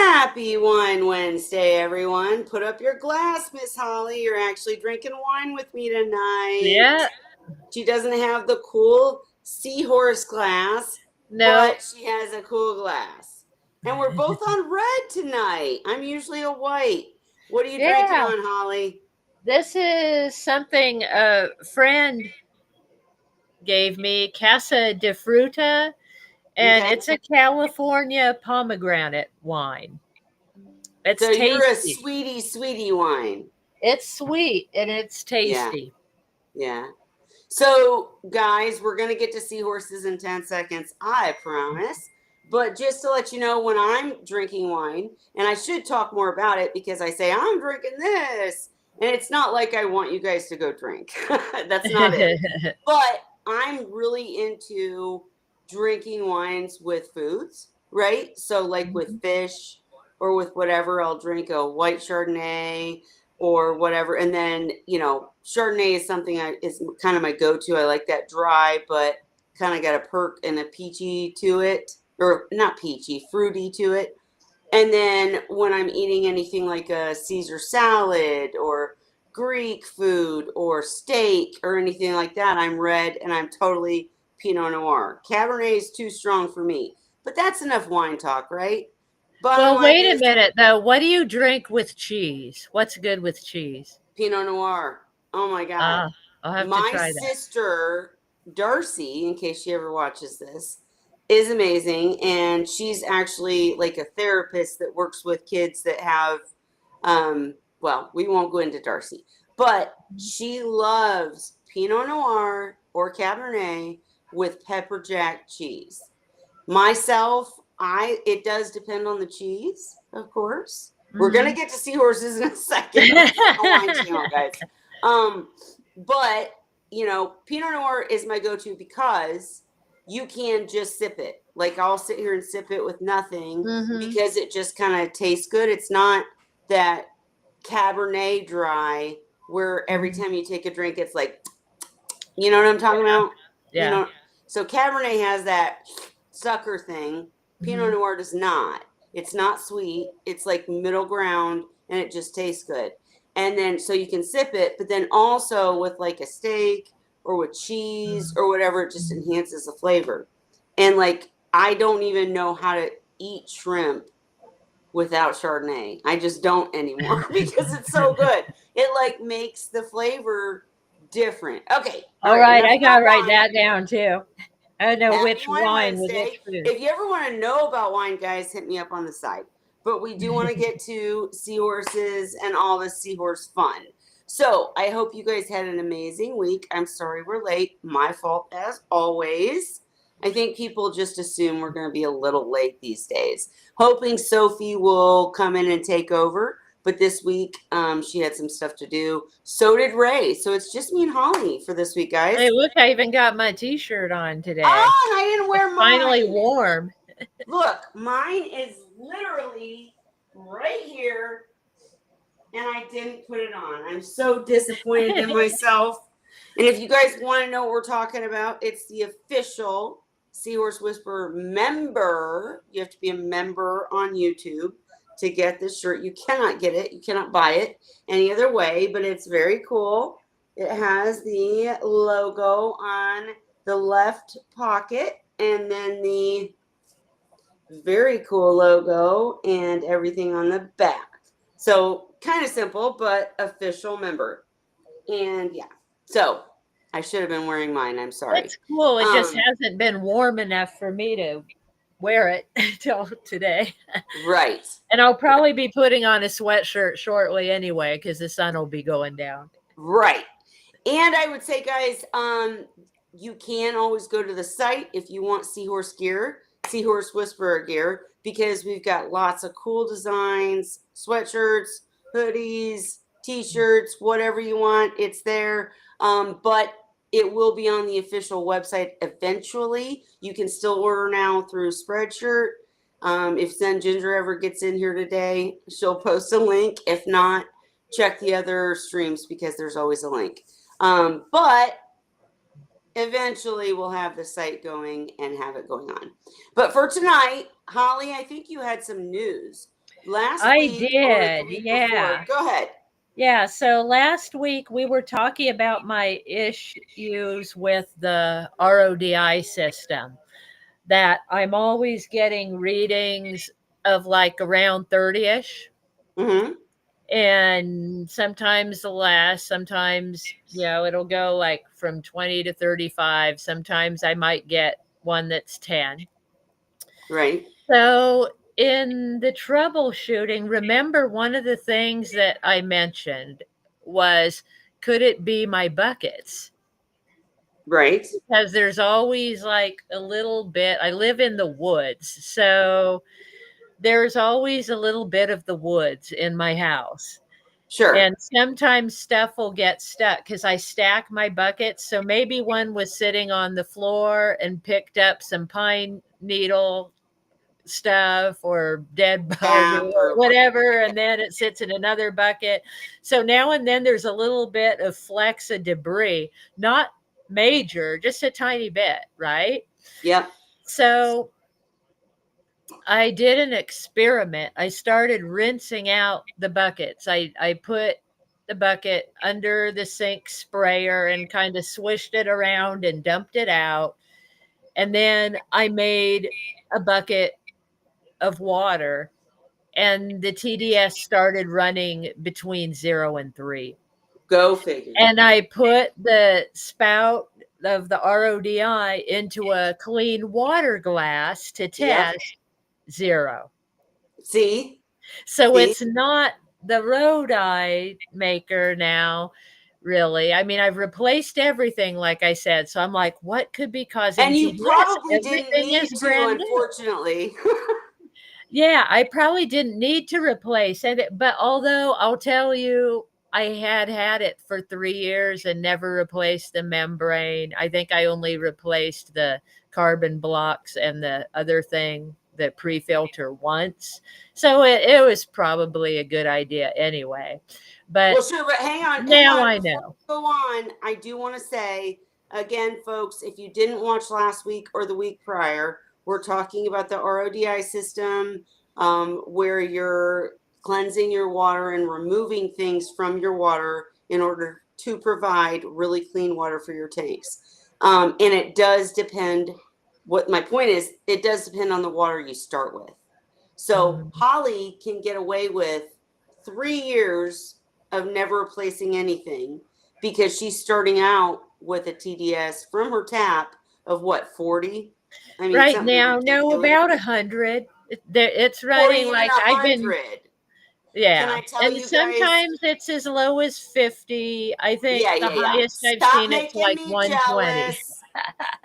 Happy Wine Wednesday, everyone. Put up your glass, Miss Holly. You're actually drinking wine with me tonight. Yeah, She doesn't have the cool Seahorse glass, no. but she has a cool glass. And we're both on red tonight. I'm usually a white. What are you drinking Yeah, on, Holly? this is something a friend gave me, Casa de Fruta, and Okay. it's a California pomegranate wine. It's So you're a tasty. sweetie wine. It's sweet and it's Yeah. tasty. Yeah. So, guys, we're going to get to seahorses in 10 seconds, I promise. But just to let you know, when I'm drinking wine, and I should talk more about it because I say, I'm drinking this. And it's not like I want you guys to go drink. That's not it. But I'm really into drinking wines with foods, right? So, like with fish or with whatever, I'll drink a white Chardonnay or whatever. And then, Chardonnay is something is kind of my go-to. I like that dry, but kind of got a perk and a peachy to it, or not peachy, fruity to it. And then when I'm eating anything like a Caesar salad or Greek food or steak or anything like that, I'm red and I'm totally Pinot Noir. Cabernet is too strong for me. But that's enough wine talk, right? Bottom Well, line wait a is minute though. What do you drink with cheese? What's good with cheese? Pinot Noir. Oh my God. Ah, I'll have to My try that. sister, Darcy, in case she ever watches this, is amazing. And she's actually like a therapist that works with kids that have, well, we won't go into Darcy, but she loves Pinot Noir or Cabernet with pepper jack cheese. Myself, it does depend on the cheese, of course. We're gonna Hmm. get to seahorses in a second. This isn't a wine channel, guys. Um, but Pinot Noir is my go-to because you can just sip it. Like I'll sit here and sip it with nothing Hmm. because it just kind of tastes good. It's not that Cabernet dry where every time you take a drink, it's like, you know what I'm talking about? You Yeah. know, so Cabernet has that sucker thing. Pinot Hmm. Noir does not. It's not sweet. It's like middle ground and it just tastes good. And then so you can sip it, but then also with like a steak or with cheese or whatever, it just enhances the flavor. And like I don't even know how to eat shrimp without Chardonnay. I just don't anymore because it's so good. It like makes the flavor different. Okay, all All right, right, enough I about gotta write wine. that down too. I know Happy which Wine wine with Wednesday. which food. If you ever want to know about wine, guys, hit me up on the side. But we do want to get to seahorses and all the seahorse fun. So I hope you guys had an amazing week. I'm sorry we're late. My fault as always. I think people just assume we're going to be a little late these days. Hoping Sophie will come in and take over. But this week, she had some stuff to do. So did Ray. So it's just me and Holly for this week, Hey, guys. look, I even got my t-shirt on today. Oh, and I didn't It's wear finally mine. warm. Look, mine is literally right here, and I didn't put it on. I'm so disappointed in myself. And if you guys want to know what we're talking about, it's the official Seahorse Whisperer member. You have to be a member on YouTube to get this shirt. You cannot get it, you cannot buy it any other way, but it's very cool. It has the logo on the left pocket and then the very cool logo and everything on the back. So kind of simple, but official member. And yeah, so I should have been wearing mine. I'm sorry. It's cool. It just Um, hasn't been warm enough for me to wear it till today. right, And I'll probably be putting on a sweatshirt shortly anyway because the sun will be going down. right. And I would say, guys, you can always go to the site if you want Seahorse gear, Seahorse Whisperer gear, because we've got lots of cool designs, sweatshirts, hoodies, t-shirts, whatever you want, it's there. But it will be on the official website eventually. You can still order now through Spreadshirt. If Zen Ginger ever gets in here today, she'll post a link. If not, check the other streams because there's always a link. But eventually we'll have the site going and have it going on. But for tonight, Holly, I think you had some news. Last I week or the did. week before. Yeah. Go ahead. Yeah. So last week we were talking about my issues with the RODI system, that I'm always getting readings of like around 30ish, Mm-hmm. and sometimes less, sometimes, it'll go like from 20 to 35. Sometimes I might get one that's 10. Right. So in the troubleshooting, remember one of the things that I mentioned was, could it be my buckets? Right. Because there's always like a little bit. I live in the woods, so there's always a little bit of the woods in my house. Sure. And sometimes stuff will get stuck because I stack my buckets. So maybe one was sitting on the floor and picked up some pine needle stuff or dead bug App or or what? whatever, and then it sits in another bucket. So now and then there's a little bit of flecks of debris, not major, just a tiny bit, right? Yep. So I did an experiment. I started rinsing out the buckets. I put the bucket under the sink sprayer and kind of swished it around and dumped it out. And then I made a bucket of water, and the TDS started running between 0 and 3. Go figure. And I put the spout of the RODI into a clean water glass to Yep. test. 0. See? So See? it's not the road eye maker now, really. I mean, I've replaced everything, like I said. So I'm like, what could be causing And you TDS? probably didn't Everything is need to, brand new. unfortunately. Yeah, I probably didn't need to replace it. But although I'll tell you, I had it for 3 years and never replaced the membrane. I think I only replaced the carbon blocks and the other thing, the pre-filter, once. So it was probably a good idea anyway. But Well, sure, but hang now on. I Before know. we go on, I do want to say again, folks, if you didn't watch last week or the week prior, we're talking about the RODI system, where you're cleansing your water and removing things from your water in order to provide really clean water for your tanks. And it does depend. What my point is, it does depend on the water you start with. So Mhm. Holly can get away with 3 years of never replacing anything because she's starting out with a TDS from her tap of what, 40? I mean, Right something now, no, ridiculous. about 100. It's Or running even like I've been. 100. Can Yeah, I tell and you guys? sometimes it's as low as 50. I think Yeah, the yeah, yeah. highest I've Stop seen it's making like me 120. jealous.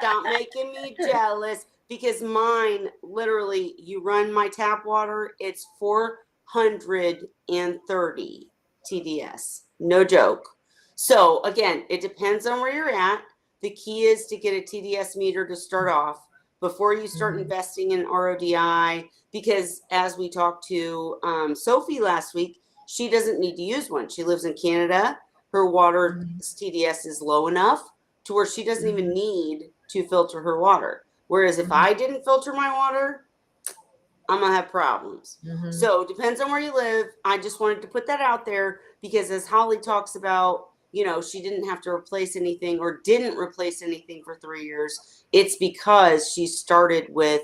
Stop making me jealous because mine, literally, you run my tap water, it's 430 TDS. No joke. So, again, it depends on where you're at. The key is to get a TDS meter to start off before you start Mhm, investing in RODI. Because as we talked to Sophie last week, she doesn't need to use one. She lives in Canada. Her water mhm, TDS is low enough to where she doesn't even mhm, need to filter her water. Whereas if mhm, I didn't filter my water, I'm gonna have problems. mhm, So depends on where you live. I just wanted to put that out there because as Holly talks about, she didn't have to replace anything or didn't replace anything for 3 years. It's because she started with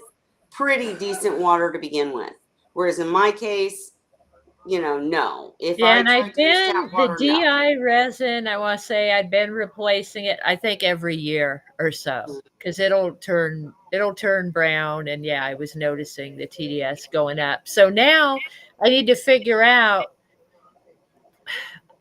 pretty decent water to begin with. Whereas in my case, no. If Yeah, I and tried I've to use tap been the water, no. DI resin, I want to say I've been replacing it, I think every year or so, because it'll turn brown. And yeah, I was noticing the TDS going up. So now I need to figure out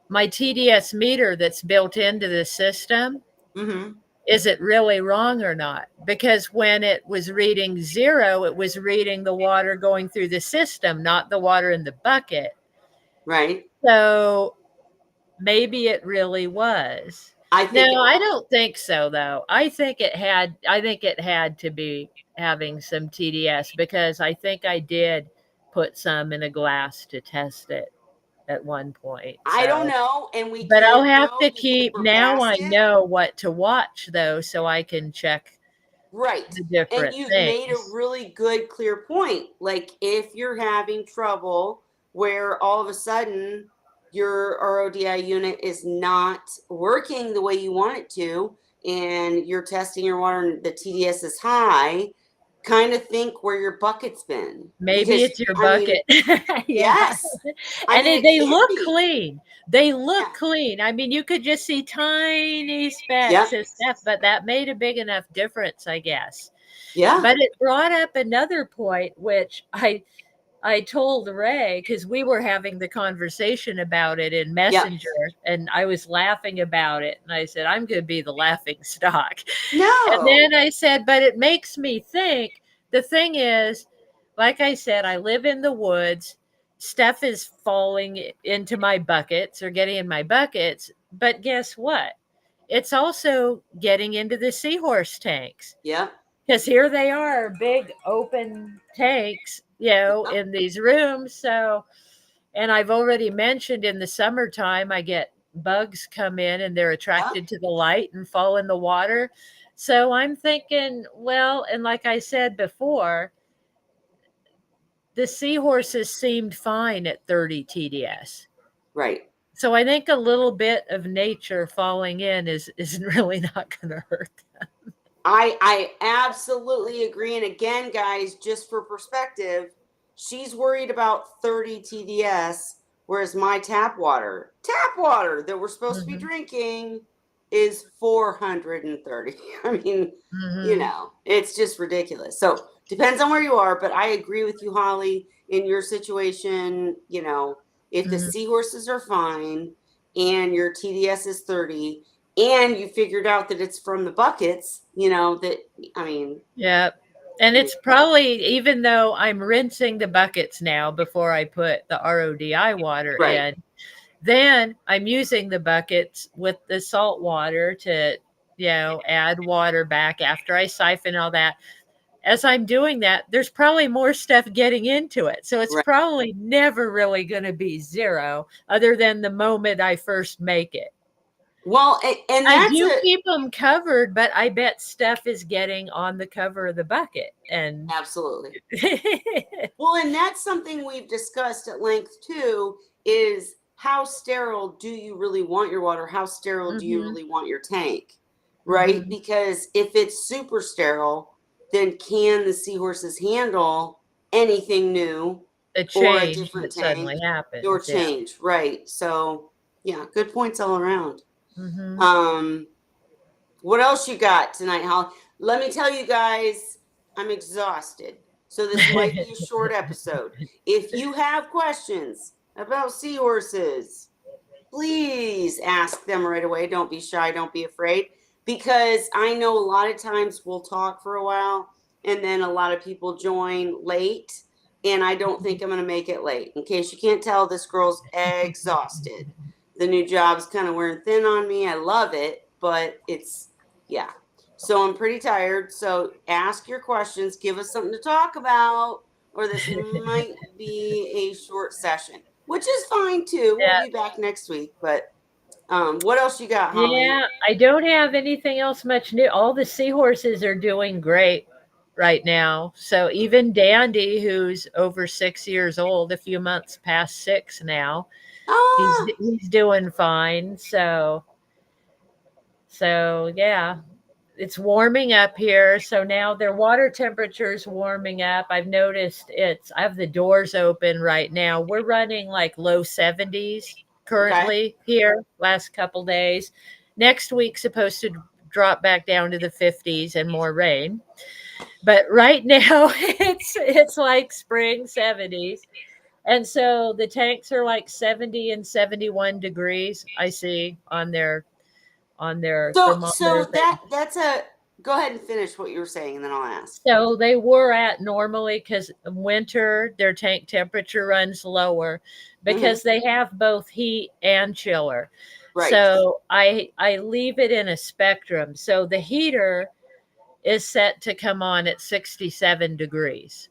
my TDS meter that's built into the system. Mm-hmm. Is it really wrong or not? Because when it was reading 0, it was reading the water going through the system, not the water in the bucket. Right. So maybe it really was. I No, think it I was. don't think so though. I think it had to be having some TDS, because I think I did put some in a glass to test it at one point. I don't So, know, and we but I'll can't have know to because keep, we're now past I it. know what to watch though, so I can check Right. the And different you've made a things. really good, clear point. Like, if you're having trouble where all of a sudden your RODI unit is not working the way you want it to, and you're testing your water and the TDS is high, kind of think where your bucket's been. Maybe Because, it's your I mean, bucket. Yeah. yes, I And mean, it they can look be. clean. They look Yeah. clean. I mean, you could just see tiny Yep. specks of stuff, but that made a big enough difference, I guess. Yeah. But it brought up another point, which I told Ray because we were having the conversation about it in Yep. Messenger, and I was laughing about it. And I said, I'm going to be the laughing stock. And No. then I said, but it makes me think the thing is, like I said, I live in the woods. Stuff is falling into my buckets or getting in my buckets. But guess what? It's also getting into the Seahorse tanks Yep. because here they are, big open tanks, Yep. in these rooms. So, and I've already mentioned in the summertime, I get bugs come in and they're Yep. attracted to the light and fall in the water. So I'm thinking, well, and like I said before, the seahorses seemed fine at 30 TDS. Right. So I think a little bit of nature falling in is really not going to hurt. I absolutely agree. And again, guys, just for perspective, she's worried about 30 TDS, whereas my tap water that we're supposed to be Hmm. drinking is 430. I mean, Hmm. it's just ridiculous. So depends on where you are, but I agree with you, Holly. In your situation, if the Hmm. seahorses are fine and your TDS is 30, and you figured out that it's from the buckets, that, I mean, Yeah. And you- it's probably, even though I'm rinsing the buckets now before I put the RODI water right, in, then I'm using the buckets with the salt water to, add water back after I siphon all that. As I'm doing that, there's probably more stuff getting into it. So it's right. probably never really going to be zero other than the moment I first make it. Well, and I that's do a keep them covered, but I bet stuff is getting on the cover of the bucket. And absolutely. Well, and that's something we've discussed at length too, is how sterile do you really want your water? How sterile do you Mhm, really want your tank? Right? mhm. Because if it's super sterile, then can the seahorses handle anything new A or a change different that tank suddenly or happens, yeah. change? Right. So, yeah, good points all around. Mhm. Um, what else you got tonight, Holly? Let me tell you guys, I'm exhausted. So this might be a short episode. If you have questions about seahorses, please ask them right away. Don't be shy, don't be afraid. Because I know a lot of times we'll talk for a while and then a lot of people join late. And I don't think I'm going to make it late. In case you can't tell, this girl's exhausted. The new job's kind of wearing thin on me. I love it, but yeah. So I'm pretty tired. So ask your questions, give us something to talk about, or this might be a short session, which is fine too. We'll Yeah. be back next week. But what else you got, Holly? Yeah, I don't have anything else much new. All the seahorses are doing great right now. So even Dandy, who's over 6 years old, a few months past 6 now, he's Ah, he's doing fine. So yeah, it's warming up here. So now their water temperature is warming up. I've noticed I have the doors open right now. We're running like low 70s okay. currently here last couple days. Next week supposed to drop back down to the 50s and more rain. But right now it's like spring 70s. And so the tanks are like 70 and 71 degrees I see on their So thermometer thing. that's a go ahead and finish what you were saying, and then I'll ask. So they were at normally because winter, their tank temperature runs lower Hmm. because they have both heat and chiller. Right. So I leave it in a spectrum. So the heater is set to come on at 67 degrees.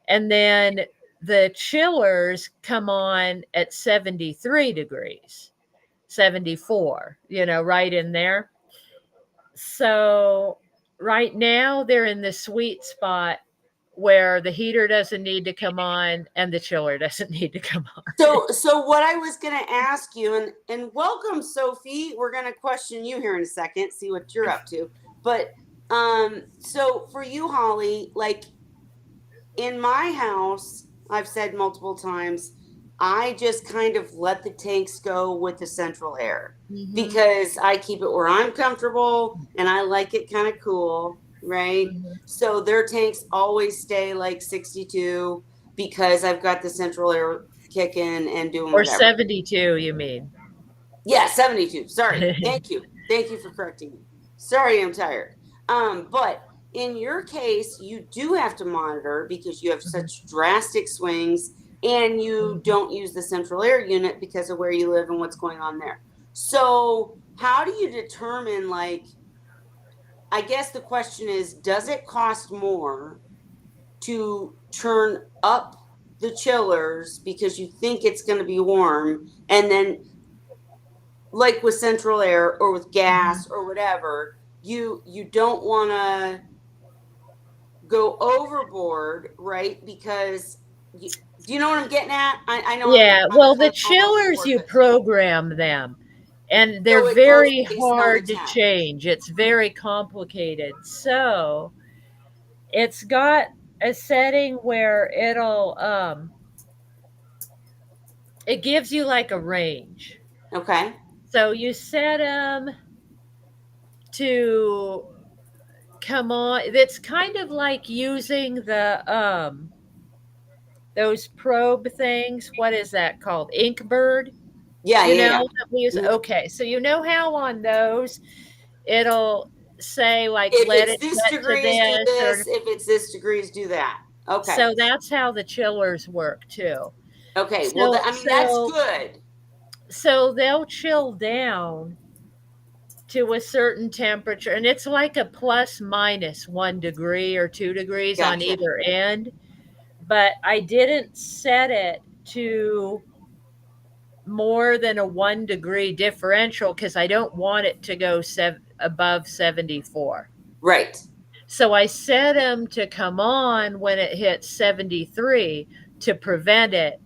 And then the chillers come on at 73 degrees, 74, right in there. So right now they're in the sweet spot where the heater doesn't need to come on and the chiller doesn't need to come on. So what I was going to ask you, and welcome, Sophie. We're going to question you here in a second, see what you're up to. But so for you, Holly, like in my house, I've said multiple times, I just kind of let the tanks go with the central air because I keep it where I'm comfortable and I like it kind of cool, right? So their tanks always stay like 62 because I've got the central air kicking and doing Or whatever. 72, you mean? Yeah, 72. Sorry. Thank you. Thank you for correcting me. Sorry, I'm tired. But in your case, you do have to monitor because you have such drastic swings and you don't use the central air unit because of where you live and what's going on there. So, how do you determine, like, I guess the question is, does it cost more to turn up the chillers because you think it's going to be warm and then like with central air or with gas or whatever, you don't want to go overboard, right? Because do you know what I'm getting at? I know Yeah, I'm well, kind the of all over the chillers, board, you but program them, and they're so it goes very based on the hard to temp. change. It's very complicated. So it's got a setting where it gives you like a range. Okay. So you set them to come on. It's kind of like using the those probe things. What is that called? Inkbird. Yeah, You yeah, know yeah. that we use. Mhm. Okay, so you know how on those it'll say like If let it's it this get to degrees, do this this. or If it's this degrees, do that. Okay. so that's how the chillers work too. Okay. Well, So I mean, that's so good. so they'll chill down to a certain temperature and it's like a plus minus 1 degree or 2 degrees on Gotcha. either end. But I didn't set it to more than a 1 degree differential because I don't want it to go above 74. Right. So I set them to come on when it hits 73 to prevent it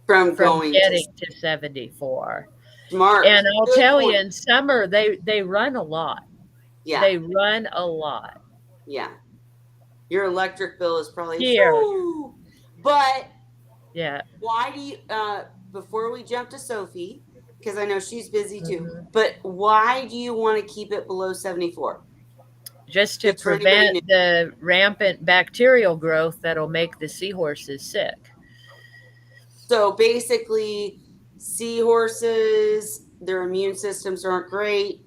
From from going to getting to 74. smart. And I'll Good tell you, point. in summer, they run a lot. Yeah. They run a lot. Yeah. Your electric bill is probably Here. whoo. But Yeah. why do you before we jump to Sophie, because I know she's busy too, Mhm. but why do you want to keep it below 74? Just to Just for anybody new. prevent the rampant bacterial growth that'll make the seahorses sick. So basically, seahorses, their immune systems aren't great.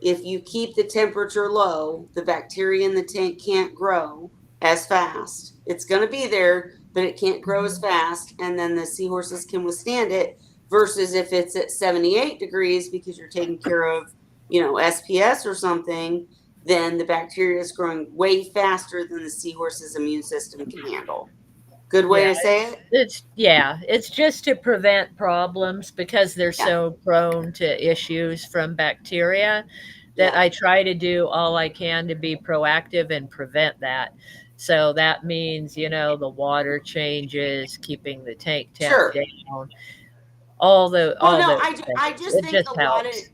If you keep the temperature low, the bacteria in the tank can't grow as fast. It's going to be there, but it can't grow as fast. And then the seahorses can withstand it. Versus if it's at 78 degrees because you're taking care of, SPS or something, then the bacteria is growing way faster than the seahorse's immune system can handle. Good way Yeah, to say it? it's just to prevent problems because they're Yeah. so prone to issues from bacteria that Yeah. I try to do all I can to be proactive and prevent that. So that means, the water changes, keeping the tank temp Sure. down, all the Well, all no, those I things. just It think just a lot of helps.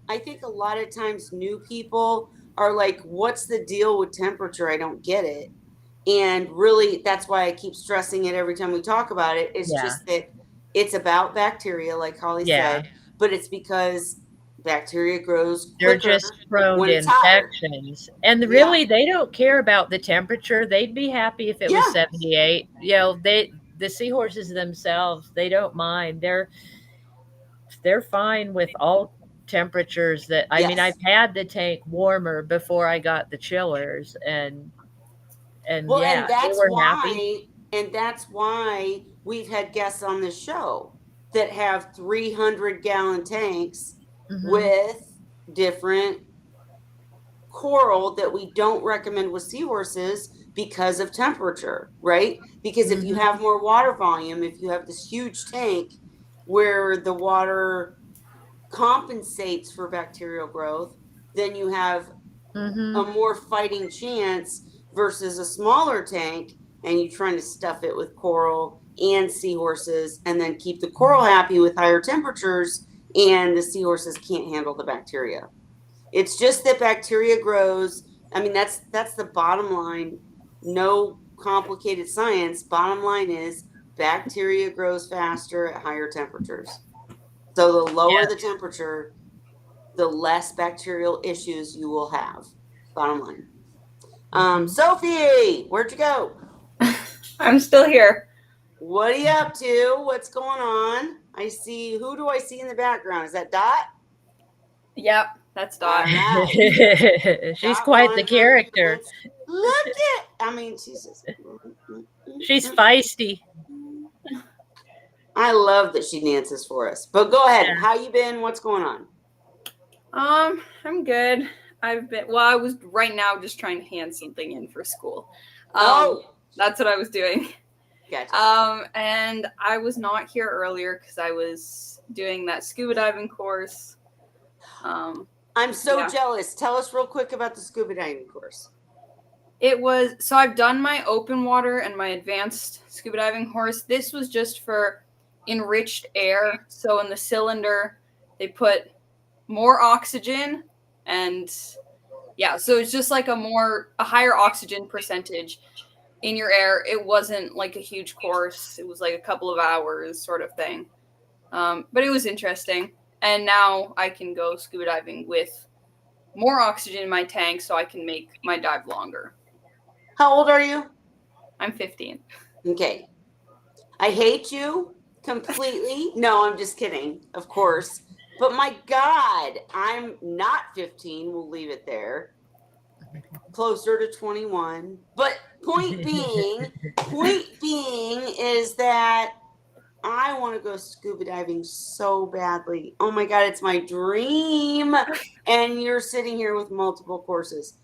I think a lot of times new people are like, "What's the deal with temperature? I don't get it." And really, that's why I keep stressing it every time we talk about it. It's Yeah. just that it's about bacteria, like Holly Yeah. said, but it's because bacteria grows They're quicker just prone when to it's hotter. infections. And Yeah, really, they don't care about the temperature. They'd be happy if it was yeah, 78. The seahorses themselves, they don't mind. They're fine with all temperatures that I mean, I've yes. had the tank warmer before I got the chillers and Well, yeah, they were happy. and that's why we've had guests on this show that have 300-gallon tanks Mhm. with different coral that we don't recommend with seahorses because of temperature, right? Because if you Mhm. have more water volume, if you have this huge tank where the water compensates for bacterial growth, then you have a Mhm. more fighting chance versus a smaller tank and you're trying to stuff it with coral and seahorses, and then keep the coral happy with higher temperatures, and the seahorses can't handle the bacteria. It's just that bacteria grows. I mean, that's the bottom line. No complicated science. Bottom line is bacteria grows faster at higher temperatures. So the lower the temperature, the less bacterial issues you will have. Bottom line. Sophie, where'd you go? I'm still here. What are you up to? What's going on? I see. Who do I see in the background? Is that Dot? Yep, that's Dot. All right. She's Dot quite the 100 character. months. Look at. I mean, she's just. She's feisty. I love that she dances for us. But go ahead. Yeah. How you been? What's going on? I'm good. I was right now just trying to hand something in for school. That's what I was doing. Gotcha. And I was not here earlier because I was doing that scuba diving course. I'm so jealous. Tell us real quick about the scuba diving course. So I've done my open water and my advanced scuba diving course. This was just for enriched air. So in the cylinder, they put more oxygen, and so it's just like a higher oxygen percentage in your air. It wasn't like a huge course. It was like a couple of hours sort of thing. But it was interesting. And now I can go scuba diving with more oxygen in my tank so I can make my dive longer. How old are you? I'm 15. Okay. I hate you completely. No, I'm just kidding, of course. But my God, I'm not 15. We'll leave it there. Closer to 21. But point being is that I want to go scuba diving so badly. Oh my God, it's my dream. And you're sitting here with multiple courses.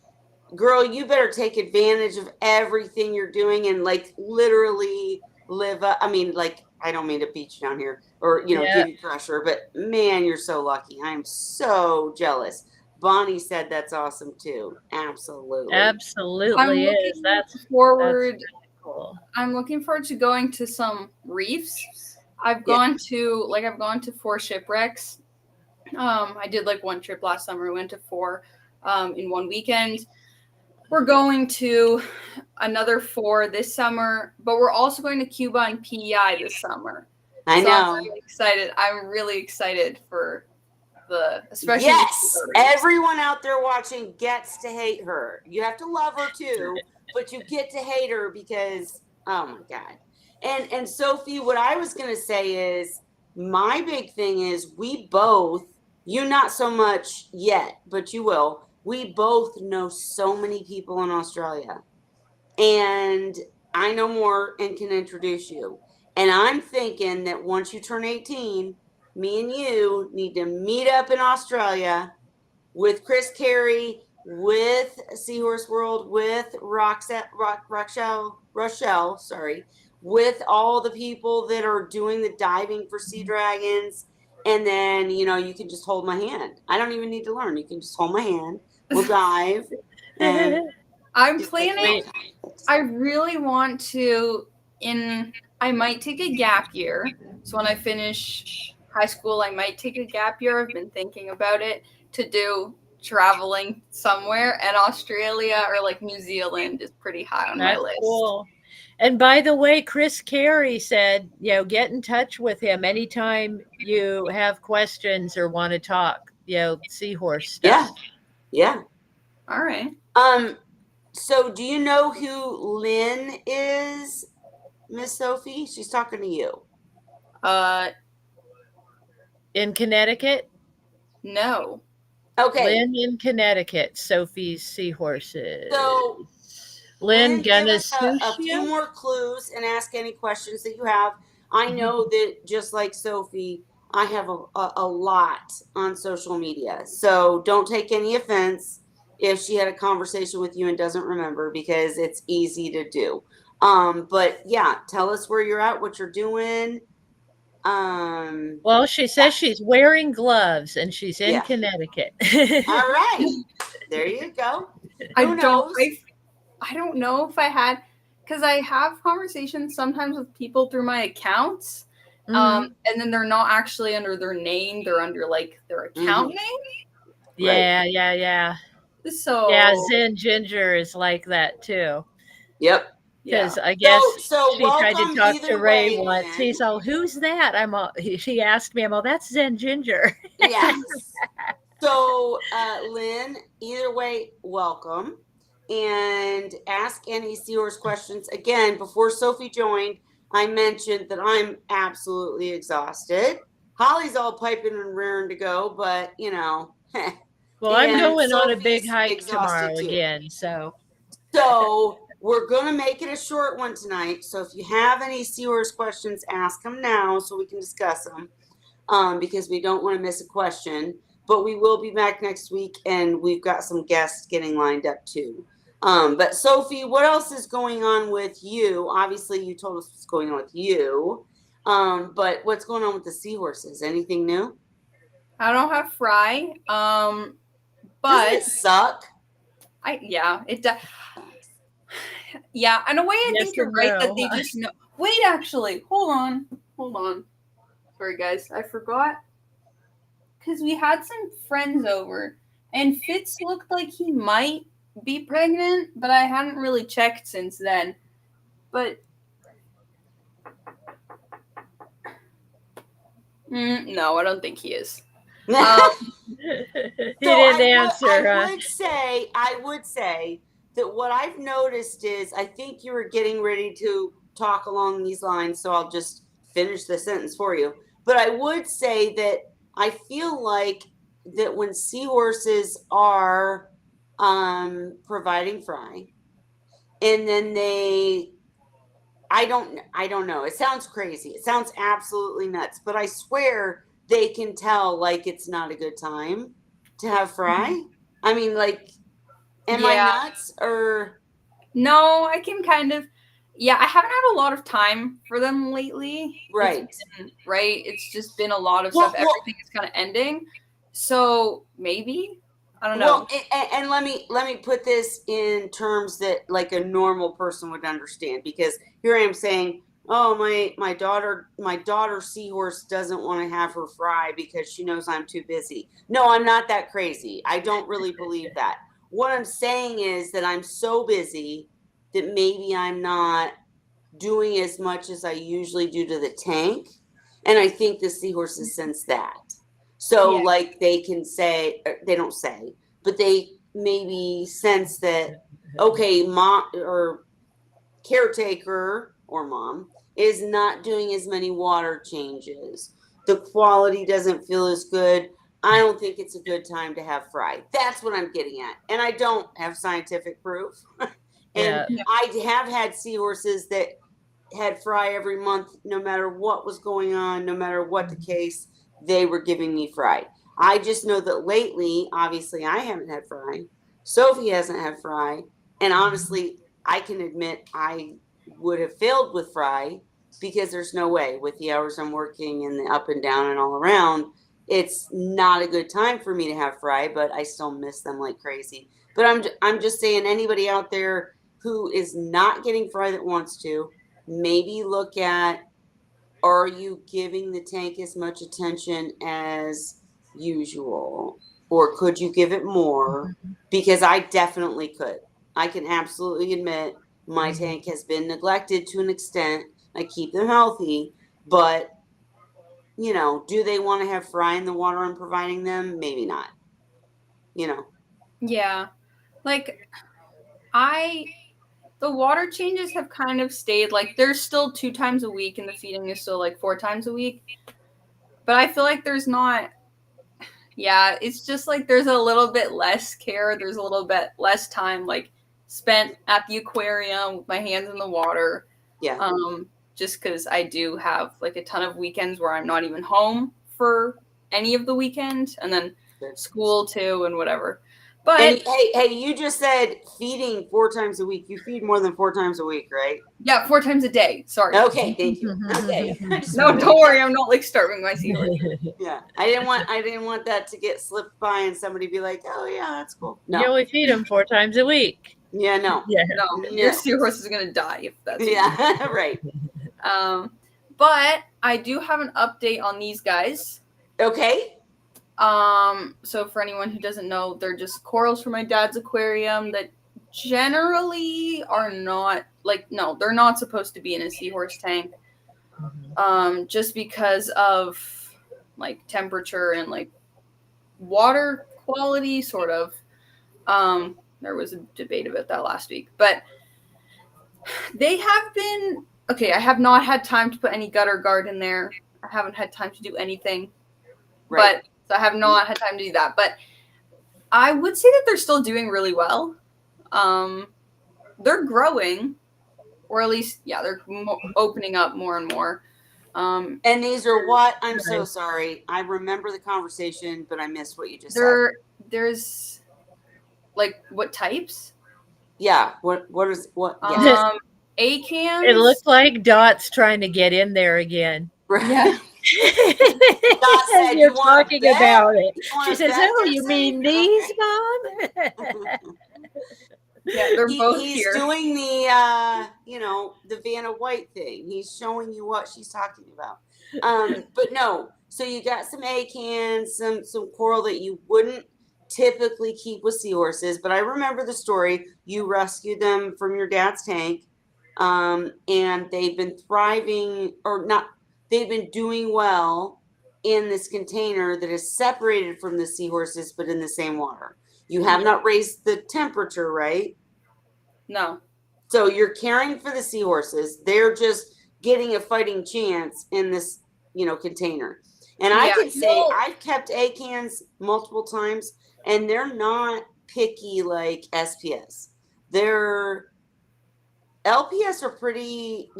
Girl, you better take advantage of everything you're doing and like literally live up. I mean, like, I don't mean to beat you down here or, give you pressure, but man, you're so lucky. I'm so jealous. Bonnie said that's awesome too. Absolutely. Absolutely is. That's forward. That's cool. I'm looking forward to going to some reefs. I've gone to 4 shipwrecks. I did like 1 trip last summer. I went to 4 in one weekend. We're going to another 4 this summer, but we're also going to Cuba and PEI this summer. I know. I'm really excited. I'm really excited for especially. Yes, everyone out there watching gets to hate her. You have to love her too, but you get to hate her because, oh my God. And Sophie, what I was going to say is my big thing is we both, you not so much yet, but you will. We both know so many people in Australia, and I know more and can introduce you. And I'm thinking that once you turn 18, me and you need to meet up in Australia with Chris Carey, with Seahorse World, with Rochelle, with all the people that are doing the diving for sea dragons. And then, you can just hold my hand. I don't even need to learn. You can just hold my hand. We'll dive. And I'm planning. I really want to. I might take a gap year. So when I finish high school, I might take a gap year. I've been thinking about it to do traveling somewhere, and Australia or like New Zealand is pretty high on my list. Cool. And by the way, Chris Carey said, get in touch with him anytime you have questions or want to talk, Seahorse stuff. Yeah. All right. So do you know who Lynn is, Miss Sophie? She's talking to you. In Connecticut? No. Okay. Lynn in Connecticut, Sophie's Seahorses. So Lynn, give us a few more clues and ask any questions that you have. I know that just like Sophie, I have a lot on social media. So don't take any offense if she had a conversation with you and doesn't remember, because it's easy to do. But yeah, tell us where you're at, what you're doing. Well, she says she's wearing gloves and she's in Connecticut. All right. There you go. I don't know if I had, because I have conversations sometimes with people through my accounts, Mhm. and then they're not actually under their name; they're under like their account Yeah, yeah, yeah. name. So Yeah, Zen Ginger is like that too. Yep. yeah, Because I guess So she tried to welcome talk to either Ray way, once. Lynn. He's all, "Who's that?" I'm all. She asked me. I'm all, "That's Zen Ginger." Yes. So, Lynn, either way, welcome. And ask any Seahorse questions. Again, before Sophie joined, I mentioned that I'm absolutely exhausted. Holly's all piping and rearing to go, but you know, Well, I'm and going on a big Sophie's hike exhausted tomorrow too. again. So So we're gonna make it a short one tonight. So if you have any Seahorse questions, ask them now so we can discuss them. Because we don't want to miss a question. But we will be back next week, and we've got some guests getting lined up too. But Sophie, what else is going on with you? Obviously, you told us what's going on with you. But what's going on with the Seahorses? Anything new? I don't have Fry. Doesn't But it suck? yeah, in a way, I yes think you're and right that no. they just know. Wait, actually, hold on. Sorry, guys, I forgot because we had some friends over, and Fitz looked like he might be pregnant, but I hadn't really checked since then. But no, I don't think he is. He So didn't answer. I would say that what I've noticed is I think you were getting ready to talk along these lines, so I'll just finish the sentence for you. But I would say that I feel like that when seahorses are providing fry, and then I don't know. It sounds crazy. It sounds absolutely nuts, but I swear they can tell like it's not a good time to have fry. I mean, like, am I Yeah. nuts or No, I can kind of. Yeah, I haven't had a lot of time for them lately. right? It's just been a lot of Well, stuff. Everything is kind of ending. So maybe I don't know. Well, and let me put this in terms that like a normal person would understand, because here I am saying, oh, my daughter Seahorse doesn't want to have her fry because she knows I'm too busy. No, I'm not that crazy. I don't really believe that. What I'm saying is that I'm so busy that maybe I'm not doing as much as I usually do to the tank, and I think the Seahorses sense that. So Yeah. like they can say, they don't say, but they maybe sense that, okay, mom or caretaker or mom is not doing as many water changes. The quality doesn't feel as good. I don't think it's a good time to have fry. That's what I'm getting at. And I don't have scientific proof. And Yeah. I have had seahorses that had fry every month, no matter what was going on, no matter what the case, they were giving me fry. I just know that lately, obviously, I haven't had fry. Sophie hasn't had fry. And honestly, I can admit I would have failed with fry because there's no way with the hours I'm working and the up and down and all around. It's not a good time for me to have fry, but I still miss them like crazy. But I'm just saying, anybody out there who is not getting fry that wants to, maybe look at, are you giving the tank as much attention as usual? Or could you give it more? Because I definitely could. I can absolutely admit my tank has been neglected to an extent. I keep them healthy, but you know, do they want to have fry in the water I'm providing them? Maybe not. You know. Yeah. Like the water changes have kind of stayed like there's still 2 times a week and the feeding is still like 4 times a week. But I feel like there's not it's just like there's a little bit less care, there's a little bit less time like spent at the aquarium with my hands in the water. Yeah. Just cuz I do have like a ton of weekends where I'm not even home for any of the weekend, and then school too and whatever. But and hey, you just said feeding 4 times a week. You feed more than 4 times a week, right? yeah, 4 times a day. Sorry. Okay, thank you. Okay. No, don't worry. I'm not like starving my seahorse. Yeah, I didn't want that to get slipped by and somebody be like, "Oh yeah, that's cool." You No, only feed them 4 times a week. Yeah, no. Yeah. No, your seahorse is gonna die if that's what you Yeah, right. But I do have an update on these guys. Okay. So for anyone who doesn't know, they're just corals from my dad's aquarium that generally are not no, they're not supposed to be in a seahorse tank. Just because of like temperature and like water quality, sort of. There was a debate about that last week, but they have been okay. I have not had time to put any gutter guard in there. I haven't had time to do anything, Right. but so I have not had time to do that. But I would say that they're still doing really well. They're growing, or at least they're opening up more and more. And these are what? I'm so sorry. I remember the conversation, but I missed what you just said. There's like what types? Yeah. What? Yeah. Acans. It looks like Dot's trying to get in there again. Right. Yeah. Dot said, You're "You want talking about it." wanna She says, bet "Oh, they're you safe?" mean these, Mom?" Yeah, they're both He's here. doing the the Vanna White thing. He's showing you what she's talking about. But no, so you got some acans, some coral that you wouldn't typically keep with seahorses, but I remember the story. You rescued them from your dad's tank, and they've been thriving, or not, they've been doing well in this container that is separated from the seahorses, but in the same water. You have not raised the temperature, right? No. So you're caring for the seahorses. They're just getting a fighting chance in this, container. And I can say I've kept acans multiple times, and they're not picky like SPS. Their LPS are pretty,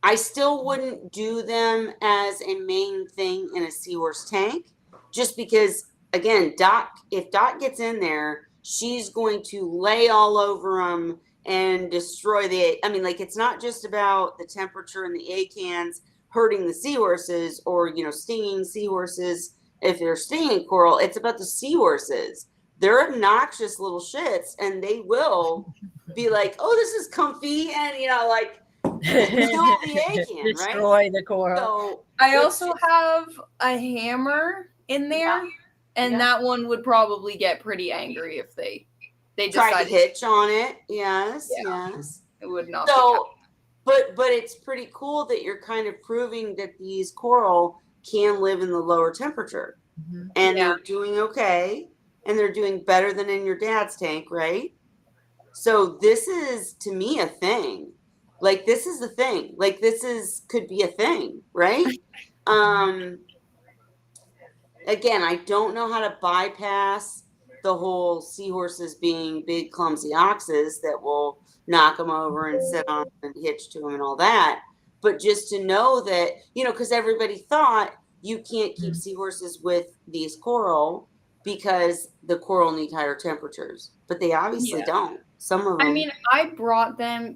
I still wouldn't do them as a main thing in a seahorse tank, just because, again, if Dot gets in there, she's going to lay all over them and destroy it's not just about the temperature and the acans hurting the seahorses or, stinging seahorses if they're stinging coral. It's about the seahorses. They're obnoxious little shits, and they will be like, oh, this is comfy, and, kill the acan, destroy the coral. So I also have a hammer in there, and that one would probably get pretty angry if they try to hitch on it. Yes. It would not. So, but it's pretty cool that you're kind of proving that these coral can live in the lower temperature, and they're doing okay, and they're doing better than in your dad's tank, right? So this is, to me, a thing. Like, this is the thing. Like, could be a thing, right? Again, I don't know how to bypass the whole seahorses being big, clumsy oxes that will knock them over and sit on them and hitch to them and all that. But just to know that, because everybody thought you can't keep seahorses with these coral because the coral need higher temperatures, but they obviously don't. Some of them. I mean, I brought them.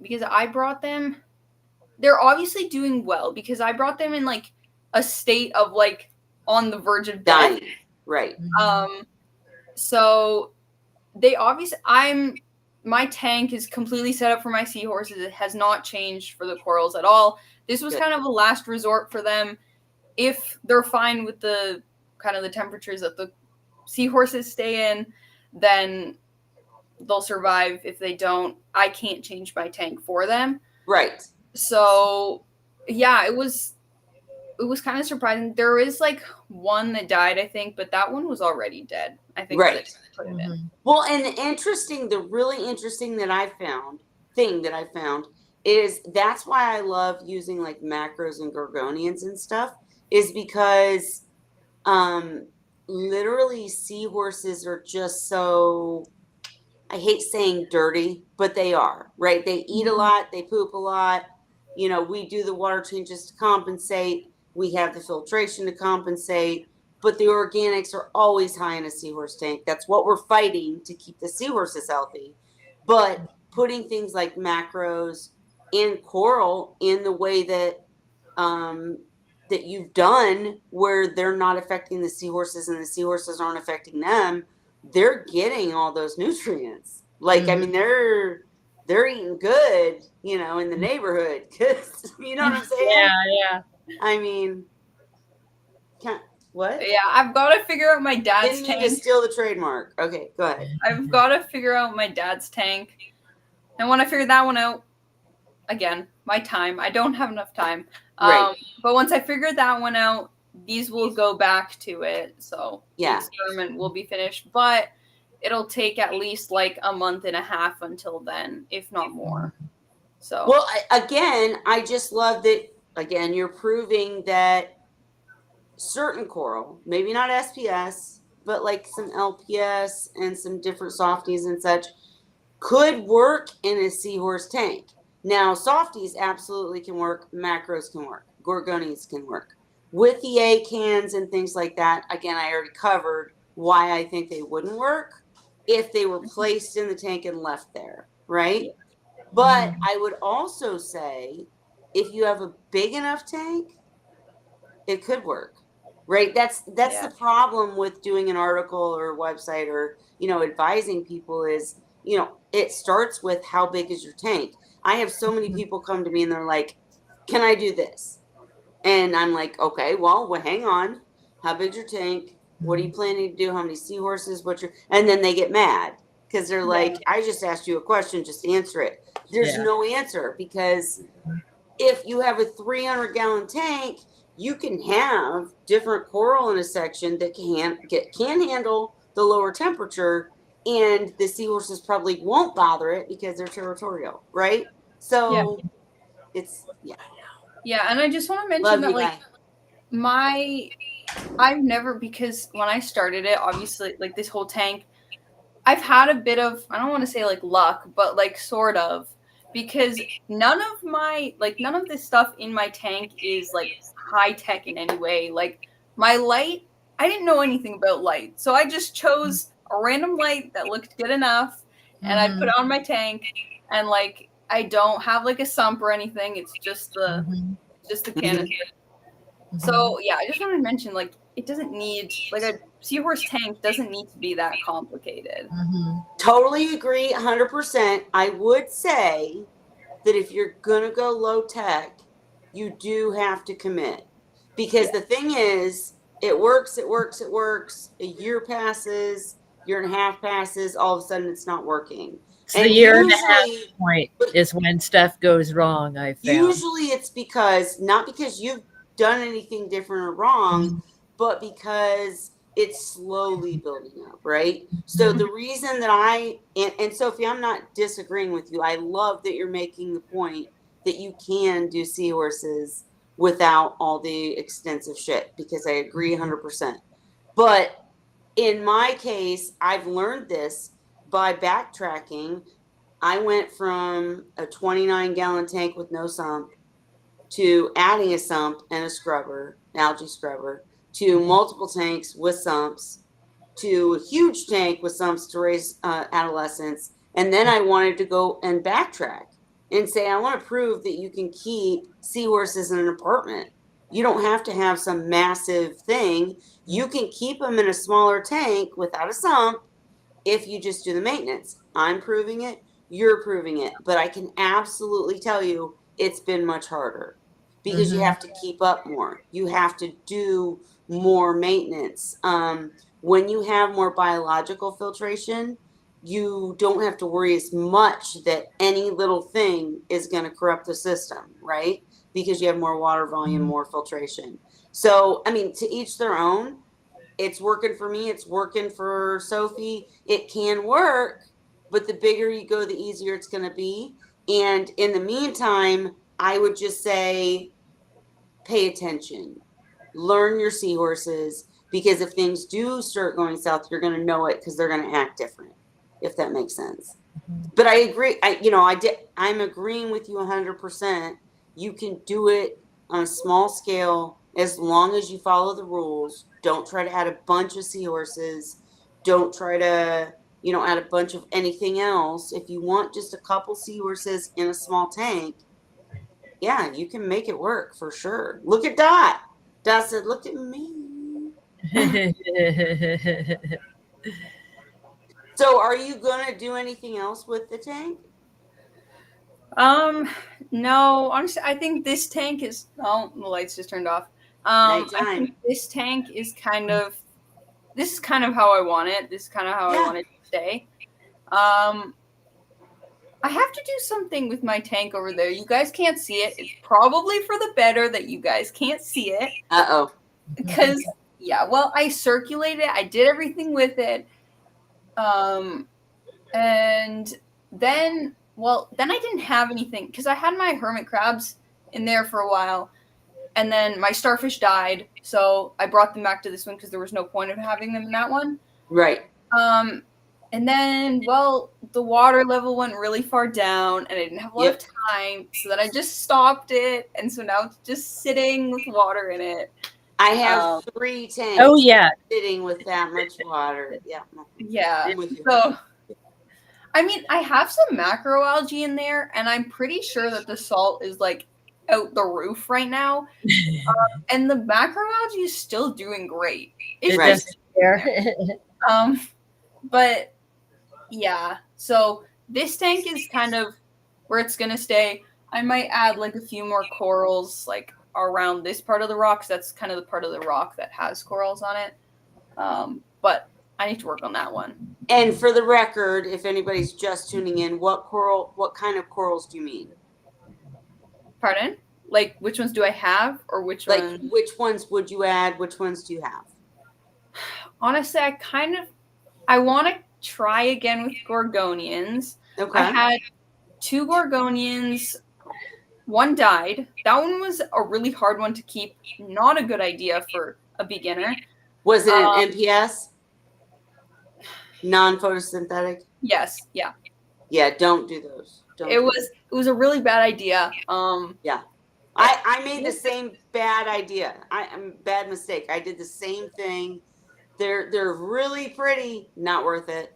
They're obviously doing well because I brought them in like a state of like on the verge of death. Dying. Right. So they obviously, my tank is completely set up for my seahorses. It has not changed for the corals at all. This was kind of a last resort for them. If they're fine with the kind of the temperatures that the seahorses stay in, then they'll survive. If they don't, I can't change my tank for them. Right. So yeah, it was kind of surprising. There is like one that died, I think, but that one was already dead. I think. Right. Put it in. Well, and the really interesting thing that I found is that's why I love using like macros and gorgonians and stuff, is because literally seahorses are just so, I hate saying dirty, but they are, right? They eat a lot, they poop a lot. We do the water changes to compensate. We have the filtration to compensate, but the organics are always high in a seahorse tank. That's what we're fighting to keep the seahorses healthy. But putting things like macros and coral in the way that that you've done, where they're not affecting the seahorses and the seahorses aren't affecting them, they're getting all those nutrients. Like, I mean, they're eating good, you know, in the neighborhood. Cause you know what I'm saying? Yeah. I mean, what? Yeah, I've got to figure out my dad's Didn't mean to tank. steal the trademark. Okay, go ahead. I've got to figure out my dad's tank. And when I figure that one out, again, my time. I don't have enough time. Right. But once I figure that one out, these will go back to it. So Yeah. the experiment will be finished. But it'll take at least like a month and a half until then, if not more. So well, I just love that. Again, you're proving that certain coral, maybe not SPS, but like some LPS and some different softies and such, could work in a seahorse tank. Now, softies absolutely can work. Macros can work. Gorgonias can work. With the A cans and things like that, again, I already covered why I think they wouldn't work if they were placed in the tank and left there, right? But I would also say if you have a big enough tank, it could work, right? That's the problem with doing an article or a website or, you know, advising people is, you know, it starts with how big is your tank. I have so many people come to me and they're like, can I do this? And I'm like, okay, well, hang on. How big's your tank? What are you planning to do? How many seahorses? And then they get mad because they're like, I just asked you a question, just answer it. There's no answer, because if you have a 300-gallon tank, you can have different coral in a section that can handle the lower temperature, and the seahorses probably won't bother it because they're territorial, right? So it's yeah, and I just want to mention love that you, like bye. I've never, because when I started it, obviously like this whole tank, I've had a bit of, I don't want to say like luck, but like sort of, because none of this stuff in my tank is like high tech in any way. Like my light, I didn't know anything about light. So I just chose a random light that looked good enough and I put it on my tank, and like I don't have like a sump or anything. It's just the canister. So yeah, I just wanted to mention like it doesn't need, like, a seahorse tank doesn't need to be that complicated. Totally agree, 100%. I would say that if you're gonna go low tech, you do have to commit, because the thing is, it works. A year passes, year and a half passes, all of a sudden it's not working. It's the year and a half point is when stuff goes wrong, I found. Usually it's not because you've done anything different or wrong, but because it's slowly building up, right? So the reason that and Sophie, I'm not disagreeing with you. I love that you're making the point that you can do seahorses without all the extensive shit, because I agree 100%. But in my case, I've learned this by backtracking. I went from a 29-gallon tank with no sump to adding a sump and a scrubber, algae scrubber, to multiple tanks with sumps, to a huge tank with sumps to raise adolescents. And then I wanted to go and backtrack and say, I want to prove that you can keep seahorses in an apartment. You don't have to have some massive thing. You can keep them in a smaller tank without a sump if you just do the maintenance. I'm proving it. You're proving it. But I can absolutely tell you it's been much harder, because you have to keep up more. You have to do more maintenance. When you have more biological filtration, you don't have to worry as much that any little thing is going to corrupt the system, right? Because you have more water volume, more filtration. So, I mean, to each their own. It's working for me. It's working for Sophie. It can work, but the bigger you go, the easier it's going to be. And in the meantime, I would just say, pay attention, learn your seahorses, because if things do start going south, you're going to know it, because they're going to act different, if that makes sense. But I agree. I'm agreeing with you 100%. You can do it on a small scale as long as you follow the rules. Don't try to add a bunch of seahorses. Don't try to, add a bunch of anything else. If you want just a couple seahorses in a small tank, yeah, you can make it work for sure. Look at Dot. Dot said, look at me. So are you going to do anything else with the tank? No, honestly, I think this tank is. Oh, the lights just turned off. I Nighttime. think this tank is kind of. This is kind of how I want it. This is kind of how I Yeah. want it to stay. I have to do something with my tank over there. You guys can't see it. It's probably for the better that you guys can't see it. Uh-oh. Because yeah, well, I circulated it. I did everything with it. And then I didn't have anything because I had my hermit crabs in there for a while, and then my starfish died, so I brought them back to this one because there was no point of having them in that one. Right. And then the water level went really far down, and I didn't have a lot of time, so then I just stopped it, and so now it's just sitting with water in it. I have 3 tanks. Oh yeah, sitting with that much water. Yeah. Yeah. I'm with you. So, I mean, I have some macroalgae in there, and I'm pretty sure that the salt is like out the roof right now. And the macroalgae is still doing great. It's Right. just there. But yeah, so this tank is kind of where it's gonna stay. I might add like a few more corals like around this part of the rock, 'cause that's kind of the part of the rock that has corals on it. But I need to work on that one. And for the record, if anybody's just tuning in, what kind of corals do you mean? Pardon? Like, which ones do I have, or which Like, ones? which ones would you add? Which ones do you have? Honestly, I want to try again with gorgonians. Okay. I had 2 gorgonians. One died. That one was a really hard one to keep. Not a good idea for a beginner. Was it an NPS? Non-photosynthetic? Yes, yeah. Yeah, don't do those. It was a really bad idea. Yeah. I made the same bad idea. Bad mistake. I did the same thing. They're really pretty, not worth it.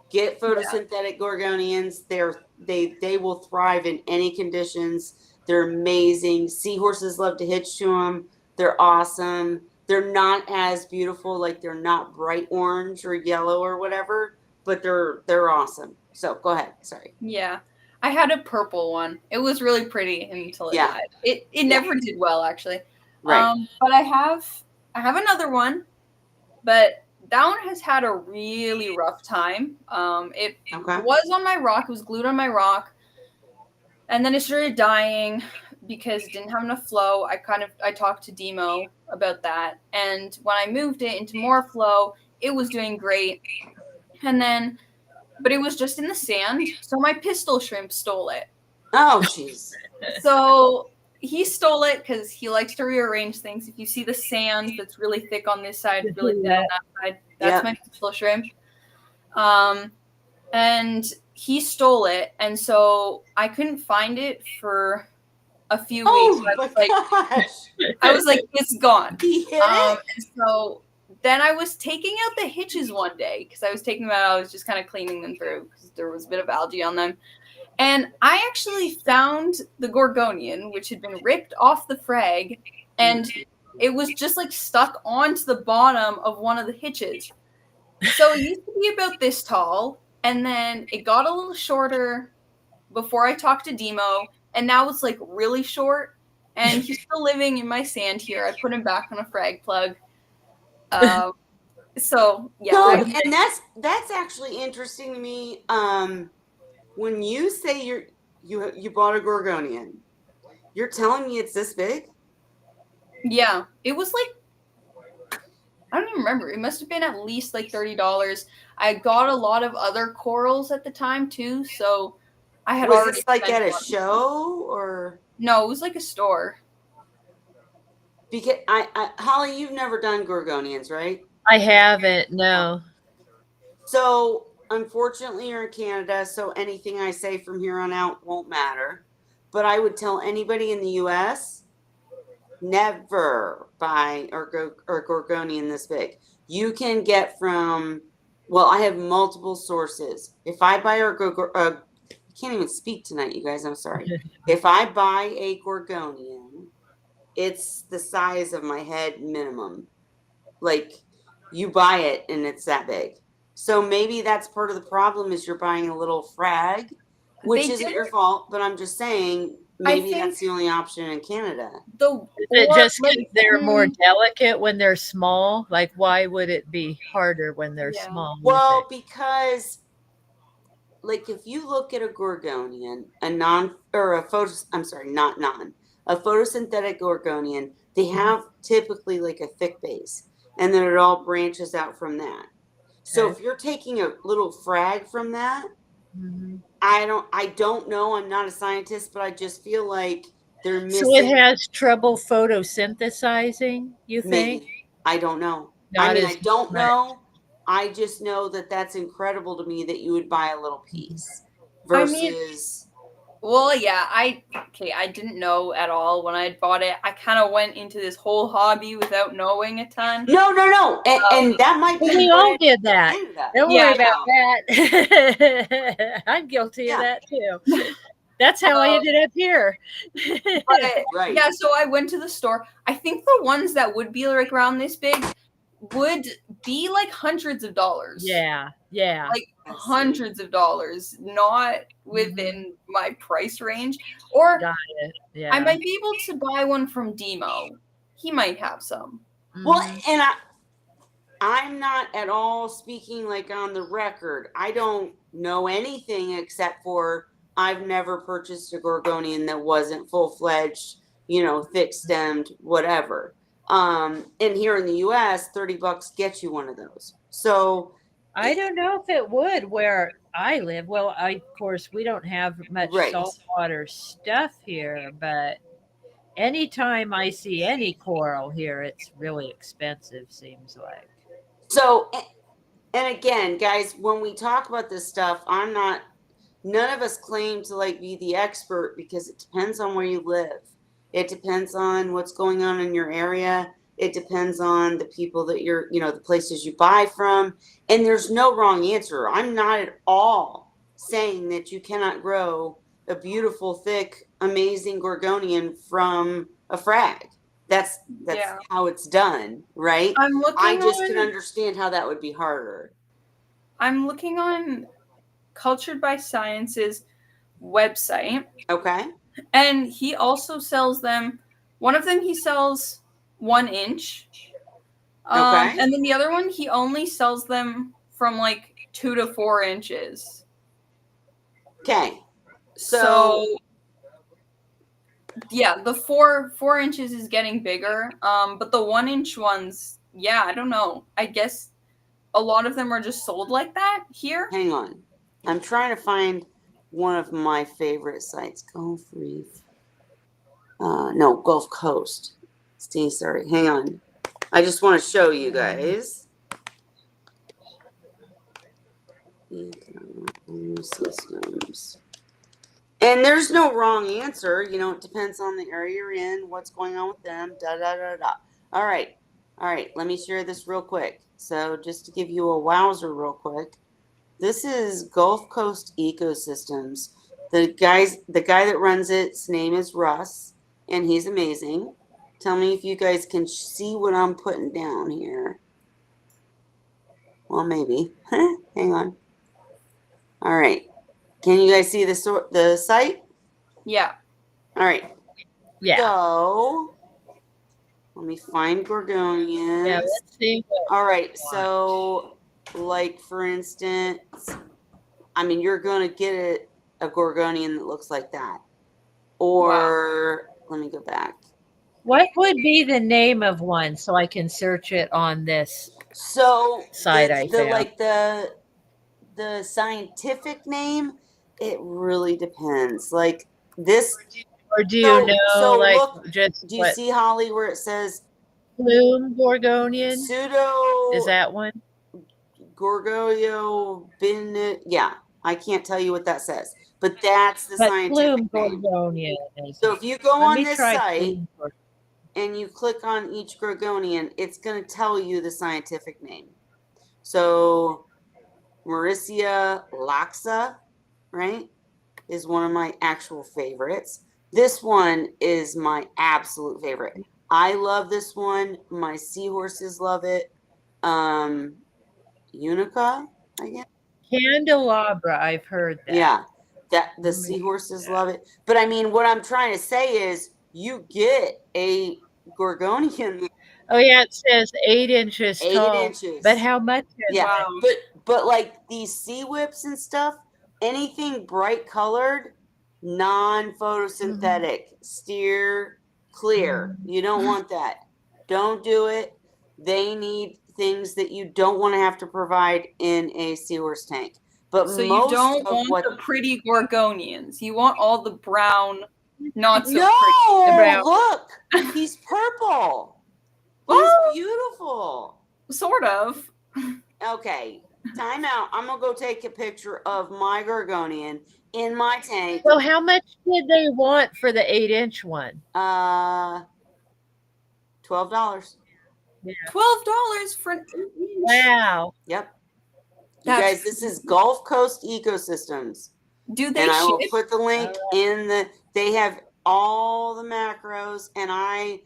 Get photosynthetic gorgonians. They will thrive in any conditions. They're amazing. Seahorses love to hitch to them. They're awesome. They're not as beautiful, like they're not bright orange or yellow or whatever, but they're awesome. So go ahead. Sorry. Yeah. I had a purple one. It was really pretty until it died. It never did well, actually. Right. But I have another one, but that one has had a really rough time. It was on my rock. It was glued on my rock, and then it started dying because it didn't have enough flow. I talked to Demo about that, and when I moved it into more flow, it was doing great. And then, but it was just in the sand, so my pistol shrimp stole it. Oh, jeez. So he stole it because he likes to rearrange things. If you see the sand that's really thick on this side, really thin on that side, that's my pistol shrimp. And he stole it, and so I couldn't find it for a few weeks. I was like, it's gone. He hit it? And so then I was taking out the hitches one day because I was taking them out. I was just kind of cleaning them through because there was a bit of algae on them. And I actually found the gorgonian, which had been ripped off the frag, and it was just like stuck onto the bottom of one of the hitches. So it used to be about this tall, and then it got a little shorter before I talked to Demo, and now it's like really short, and he's still living in my sand here. I put him back on a frag plug. So yeah. No, and that's actually interesting to me. When you say you bought a gorgonian, you're telling me it's this big? Yeah, it was like, I don't even remember. It must have been at least like $30. I got a lot of other corals at the time too, so I had already. Was this like at a show or? No, it was like a store. Because Holly, you've never done gorgonians, right? I haven't. No. So unfortunately, you're in Canada, so anything I say from here on out won't matter. But I would tell anybody in the U.S. never buy a gorgonian this big. You can get from, well, I have multiple sources. If I buy I can't even speak tonight, you guys. I'm sorry. If I buy a gorgonian, it's the size of my head minimum. Like, you buy it and it's that big. So maybe that's part of the problem is you're buying a little frag, which They isn't did- your fault, but I'm just saying maybe that's the only option in Canada. The Is it just like, because they're more delicate when they're small? Like, why would it be harder when they're Yeah. small? you Well, think? because like if you look at a gorgonian, a photosynthetic gorgonian, they have typically like a thick base, and then it all branches out from that. So Okay. if you're taking a little frag from that, Mhm. I don't know. I'm not a scientist, but I just feel like they're So it missing. has trouble photosynthesizing, you think? Maybe. I don't know. I Not mean, as I don't much. know. I just know that that's incredible to me that you would buy a little piece I mean, versus. well, yeah, I didn't know at all when I bought it. I kind of went into this whole hobby without knowing a ton. No. And that might Well, be we all good did in that. Canada. Don't Yeah, worry about that. I'm guilty of Yeah. that too. That's how I ended up here. But Right. yeah, so I went to the store. I think the ones that would be like around this big would be like hundreds of dollars. Yeah. Like I see. hundreds of dollars, not within my price range. Or Got it. Yeah. I might be able to buy one from Demo. He might have some. Well, Mhm. and I'm not at all speaking like on the record. I don't know anything except for I've never purchased a gorgonian that wasn't full-fledged, thick stemmed, whatever. And here in the US, $30 gets you one of those. So I don't know if it would where I live. Well, of course, we don't have much Right. saltwater stuff here, but anytime I see any coral here, it's really expensive, seems like. So, and again, guys, when we talk about this stuff, none of us claim to like be the expert because it depends on where you live. It depends on what's going on in your area. It depends on the people that the places you buy from. And there's no wrong answer. I'm not at all saying that you cannot grow a beautiful, thick, amazing gorgonian from a frag. That's Yeah. how it's done, right? I'm looking I just on, can understand how that would be harder. I'm looking on Cultured by Science's website, Okay. and he also sells them. One of them he sells 1 inch. Okay. And then the other one he only sells them from like 2 to 4 inches. Okay. So yeah, the 4 inches is getting bigger. But the 1 inch ones, yeah, I don't know. I guess a lot of them are just sold like that here. Hang on. I'm trying to find one of my favorite sites. Gulf Reef. No, Gulf Coast. Sorry. Hang on. I just want to show you guys. Systems. And there's no wrong answer. It depends on the area you're in, what's going on with them, da da da da. All right. Let me share this real quick. So just to give you a wowzer real quick. This is Gulf Coast Ecosystems. The guy that runs it, his name is Russ, and he's amazing. Tell me if you guys can see what I'm putting down here. Well, maybe. Hang on. All right. Can you guys see the site? Yeah. All right. Yeah. So let me find gorgonians. Yeah, let's see. All right. So, like for instance, you're gonna get a gorgonian that looks like that. Or let me go back. What would be the name of one so I can search it on this site? The scientific name, it really depends. Like this. Or do you know, like, look, just do you see, Holly, where it says plume gorgonian? pseudo? Is that one? Gorgoglio bin? Yeah, I can't tell you what that says, but that's the But scientific plume name. gorgonian. So if you go Let on me this try site plume gorgonian. and you click on each gorgonian, it's going to tell you the scientific name. So Mauricia laxa, right, is one of my actual favorites. This one is my absolute favorite. I love this one. My seahorses love it. Unica. I guess. Candelabra, I've heard that. Yeah, that the Let me- seahorses love it. But I mean, what I'm trying to say is, you get a Gorgonian Oh yeah, it says 8 inches 8 tall. inches. But how much is Yeah, Wow. but like these sea whips and stuff, anything bright colored, non-photosynthetic, steer clear. You don't want that. Don't do it. They need things that you don't want to have to provide in a seahorse tank. But So you most don't of want what the pretty Gorgonians. You want all the brown, not so no, pretty. About- look, he's purple. He's Well, beautiful. sort of. Okay, time out. I'm gonna go take a picture of my Gorgonian in my tank. So how much did they want for the 8-inch one? $12. $12 for an 8-inch. Wow. Yep. You That's guys, this is Gulf Coast Ecosystems. Do they And I will ship? put the link in they have all the macros, and I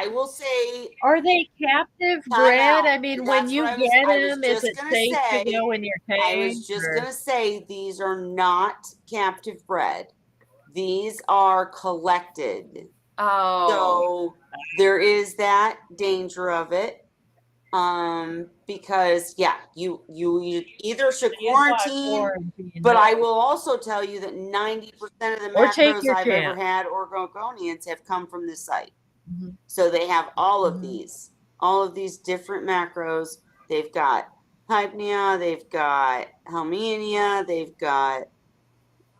will say, Are they captive Time bred? out. I mean, when That's you what I was- get I was them, is just it gonna safe say- to go in your tank? I was just or- gonna say, these are not captive bred. These are collected. Oh, So there is that danger of it. Because you either should quarantine, but I will also tell you that 90% of the Or take macros your I've ever chance. had or Gorgonians have come from this site. Mhm. So they have all of Mhm. these different macros. They've got Hypnea, they've got Helmenia, they've got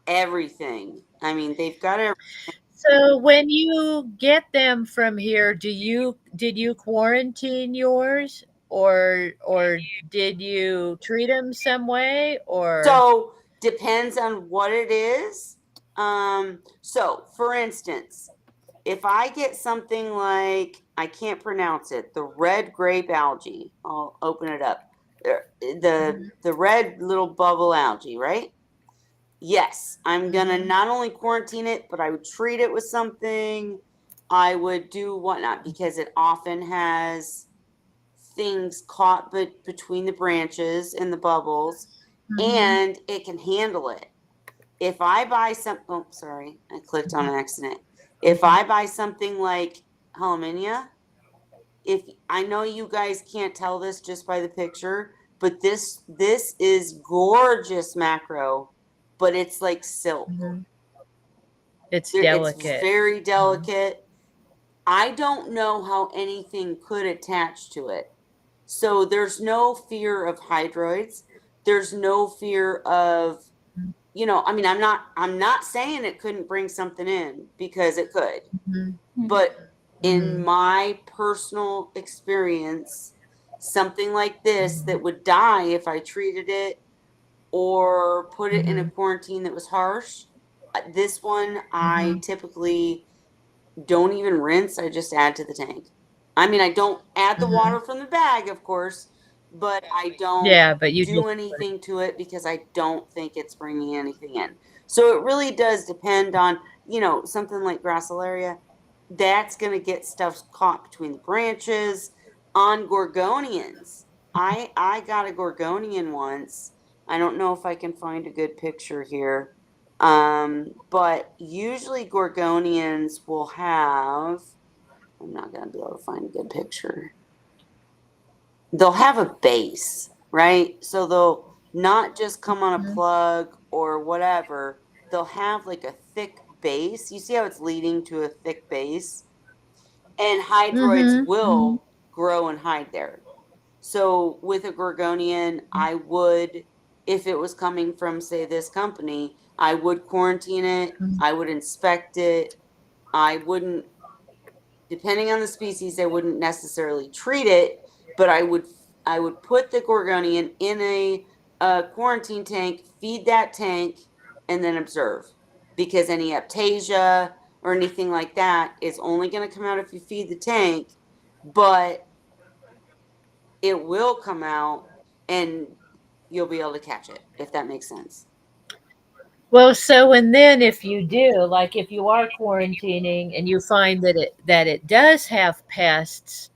everything. I mean, they've got everything. So when you get them from here, did you quarantine yours, or did you treat them some way, or? So depends on what it is. So for instance, if I get something like, I can't pronounce it, the red grape algae, I'll open it up. The red little bubble algae, right? Yes, I'm gonna not only quarantine it, but I would treat it with something. I would do whatnot, because it often has things caught between the branches and the bubbles, and it can handle it. If I buy oh, sorry, I clicked on an accident. If I buy something like Helmenia, if I know you guys can't tell this just by the picture, but this is gorgeous macro, but it's like silk. Mhm. It's It's delicate. very delicate. I don't know how anything could attach to it. So there's no fear of hydroids. There's no fear of, I mean, I'm not saying it couldn't bring something in, because it could. Mhm. But in Mhm. my personal experience, something like this that would die if I treated it or put it in a quarantine that was harsh, this one I typically don't even rinse. I just add to the tank. I mean, I don't add the water from the bag, of course, but I don't Yeah, but you do just anything to it, because I don't think it's bringing anything in. So it really does depend on, something like Gracilaria. That's going to get stuff caught between the branches. On Gorgonians, I got a Gorgonian once. I don't know if I can find a good picture here. But usually Gorgonians will have, I'm not going to be able to find a good picture. They'll have a base, right? So they'll not just come on a plug or whatever. They'll have like a thick base. You see how it's leading to a thick base? And hydroids will grow and hide there. So with a Gorgonian, I would, if it was coming from, say, this company, I would quarantine it. I would inspect it. I wouldn't, depending on the species, I wouldn't necessarily treat it, but I would put the Gorgonian in a quarantine tank, feed that tank, and then observe, because any aptasia or anything like that is only going to come out if you feed the tank, but it will come out and you'll be able to catch it, if that makes sense. Well, so and then if you do, like if you are quarantining and you find that it does have pests,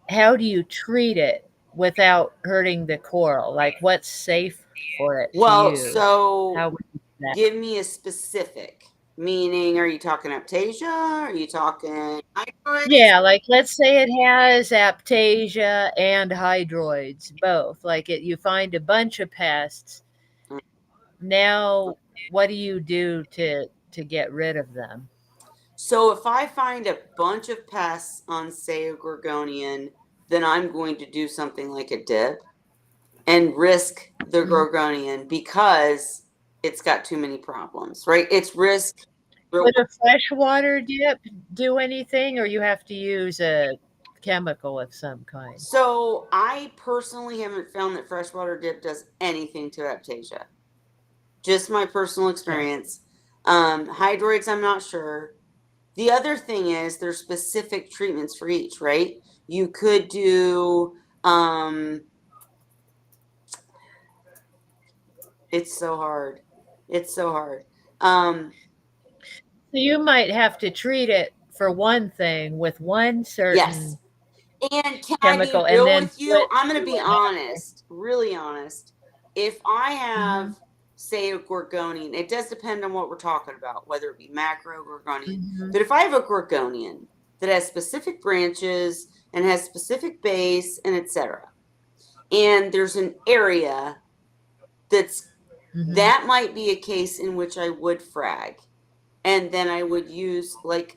how do you treat it? without hurting the coral? Like, what's safe for it to Well, use? so How would you do that? give me a specific. Meaning, are you talking Aptasia? Are you talking hydroids? Yeah, like let's say it has Aptasia and hydroids, both. Like you find a bunch of pests. Now, what do you do to get rid of them? So if I find a bunch of pests on, say, a gorgonian, then I'm going to do something like a dip and risk the gorgonian because it's got too many problems, right? It's risk. Would a freshwater dip do anything, or you have to use a chemical of some kind? So I personally haven't found that freshwater dip does anything to Aptasia. Just my personal experience. Hydroids, I'm not sure. The other thing is there's specific treatments for each, right? You could do it's so hard. It's so hard. So you might have to treat it for one thing with one certain yes. And can I be chemical, and real then with you? I'm going to switch be to another. honest, really honest. If I have, say, a gorgonian, it does depend on what we're talking about, whether it be macro gorgonian. But if I have a gorgonian that has specific branches and has specific base and etc., and there's an area that's that might be a case in which I would frag, and then I would use like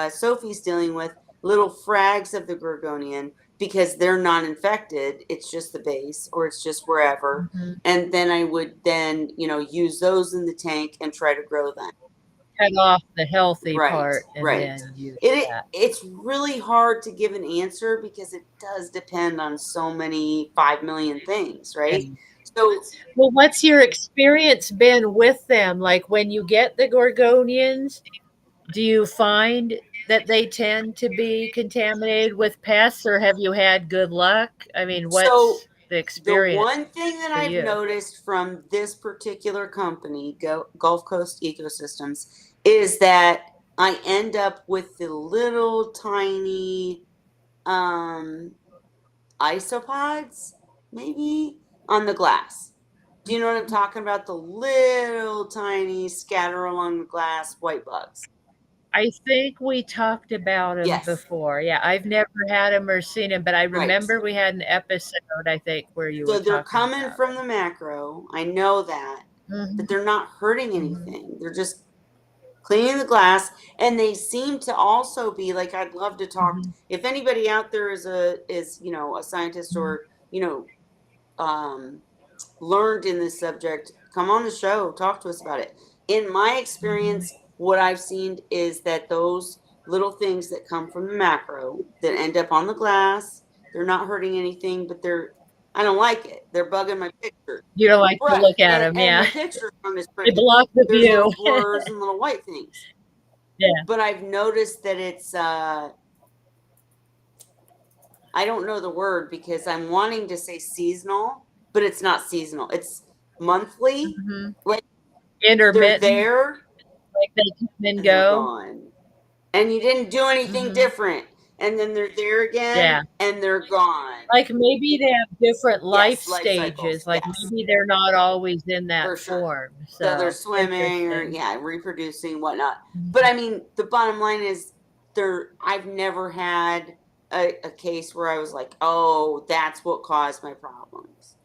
Sophie's dealing with little frags of the gorgonian because they're not infected. It's just the base or it's just wherever, and then I would then use those in the tank and try to grow them. Cut off the healthy Right, part and right. then use that. It's really hard to give an answer because it does depend on so many 5 million things, right? So, well, what's your experience been with them? Like when you get the gorgonians, do you find that they tend to be contaminated with pests, or have you had good luck? I mean, so what's the the experience one thing that for I've you? noticed from this particular company, Gulf Coast Ecosystems, is that I end up with the little tiny isopods, maybe, on the glass. Do you know what I'm talking about? The little tiny scatter along the glass white bugs. I think we talked about them Yes. before. Yeah, I've never had them or seen them, but I remember we had an episode, I think, where you So were they're talking coming about from the macro. I know that. But they're not hurting anything. They're just cleaning the glass. And they seem to also be like, I'd love to talk. If anybody out there is a scientist or, learned in this subject, come on the show, talk to us about it. In my experience, what I've seen is that those little things that come from the macro that end up on the glass, they're not hurting anything, but I don't like it. They're bugging my picture. You don't like to look at them, And yeah. my picture on this They block the there's view. little blurs and little white things. Yeah. But I've noticed that it's I don't know the word because I'm wanting to say seasonal, but it's not seasonal. It's monthly. Like Intermittent. they're there, like they come and and they're go. gone. And you didn't do anything different. And then they're there again, Yeah. and they're gone. Like maybe they have different life life stages. cycles, Like yes. maybe they're not always in that For sure. form. So they're swimming or reproducing, whatnot. But I mean, the bottom line is I've never had a case where I was like, oh, that's what caused my problems.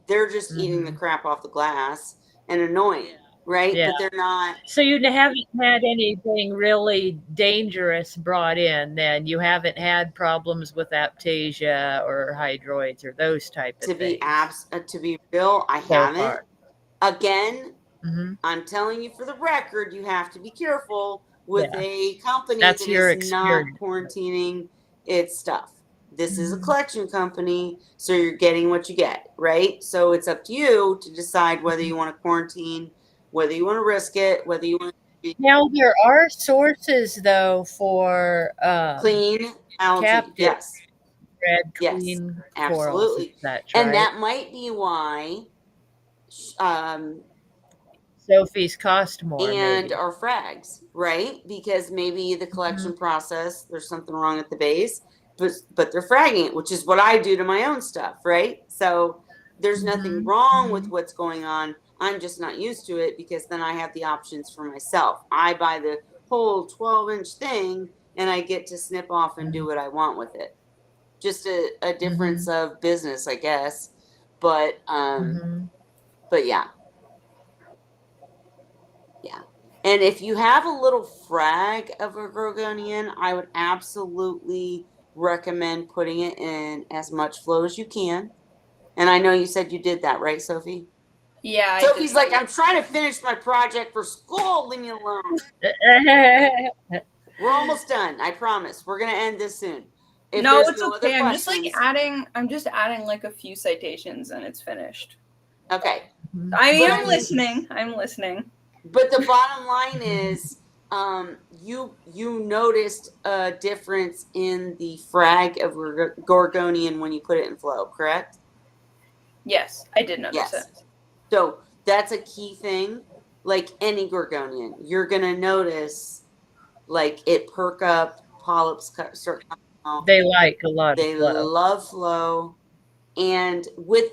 They're just eating the crap off the glass and annoying, right? Yeah. But they're not. So you haven't had anything really dangerous brought in then? You haven't had problems with Aptasia or hydroids or those type of things? To be real, I So haven't. far. Again, I'm telling you for the record, you have to be careful with a company That's that your is not experience. quarantining its stuff. This is a collection company, so you're getting what you get, right? So it's up to you to decide whether you want to quarantine, whether you want to risk it, whether you want to Now there are sources though for clean algae. captive Yes. red Yes, clean corals. absolutely. Is that And right? that might be why Sophie's cost more and maybe. our frags, right? Because maybe the collection process, there's something wrong at the base, but they're fragging it, which is what I do to my own stuff, right? So there's nothing wrong with what's going on. I'm just not used to it because then I have the options for myself. I buy the whole 12-inch thing and I get to snip off and do what I want with it. Just a difference of business, I guess. But yeah. Yeah. And if you have a little frag of a Gorgonian, I would absolutely recommend putting it in as much flow as you can. And I know you said you did that, right, Sophie? Yeah. Sophie's like, I'm trying to finish my project for school. Leave me alone. We're almost done. I promise. We're gonna end this soon. If no, there's it's no okay. other I'm just like questions- I'm just adding like a few citations and it's finished. Okay. I am I mean- listening. I'm listening. But the bottom line is, you noticed a difference in the frag of Gorgonian when you put it in flow, correct? Yes, I did notice it. So that's a key thing. Like any Gorgonian, you're gonna notice, like it perk up, polyps start coming out. They like a lot They of flow. love flow, and with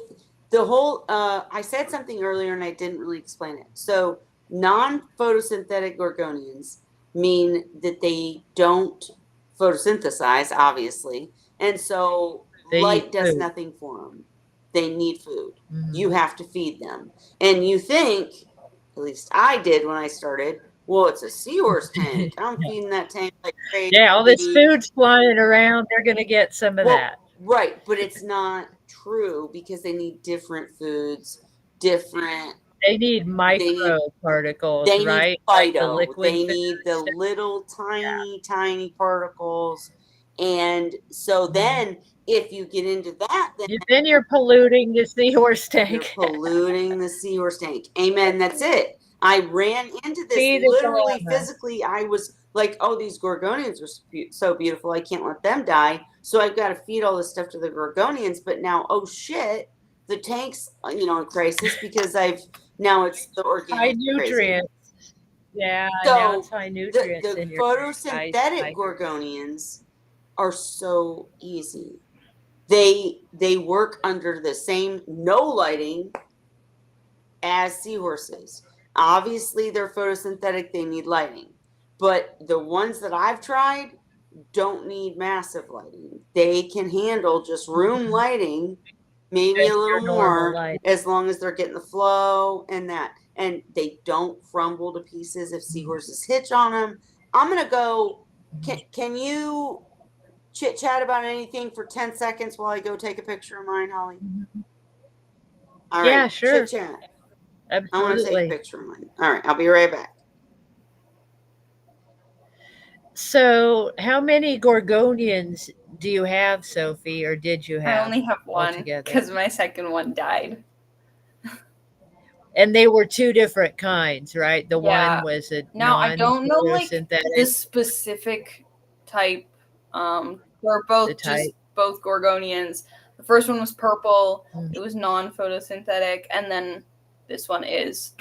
the whole, I said something earlier and I didn't really explain it. So non-photosynthetic Gorgonians mean that they don't photosynthesize, obviously, and so They light eat does food. nothing for them. They need food. You have to feed them, and you think, at least I did when I started, well, it's a seahorse tank. I'm feeding that tank like crazy. Yeah, all this food's flying around. They're going to get some of that. Right, but it's not true because they need different foods, different. They need micro particles, They right? need Like the phyto. liquid They food need the stuff. little tiny particles, and so then if you get into that, Then you're polluting the seahorse you're tank. polluting the seahorse tank. Amen. That's it. I ran into this See the literally dilemma. physically. I was like, oh, these Gorgonians are so beautiful. I can't let them die. So I've got to feed all this stuff to the Gorgonians. But now, oh shit, the tank's in crisis because now it's the organic High nutrients. Yeah, so now it's high nutrients the in your photosynthetic Gorgonians are so easy. They work under the same no lighting as seahorses. Obviously, they're photosynthetic, they need lighting. But the ones that I've tried don't need massive lighting. They can handle just room lighting, maybe a little more, as long as they're getting the flow and that. And they don't crumble to pieces if seahorses hitch on them. I'm going to go. Can you chit chat about anything for 10 seconds while I go take a picture of mine, Holly? All right. Yeah, sure. Chit chat. Absolutely. I want to take a picture of mine. All right, I'll be right back. So, how many Gorgonians do you have, Sophie, or did you have? I only have one altogether? because my second one died. And they were two different kinds, right? The Yeah. one was a Now I don't know like non-photosynthetic. the specific type. They're both just both Gorgonians. The first one was purple. It was non-photosynthetic, and then this one is.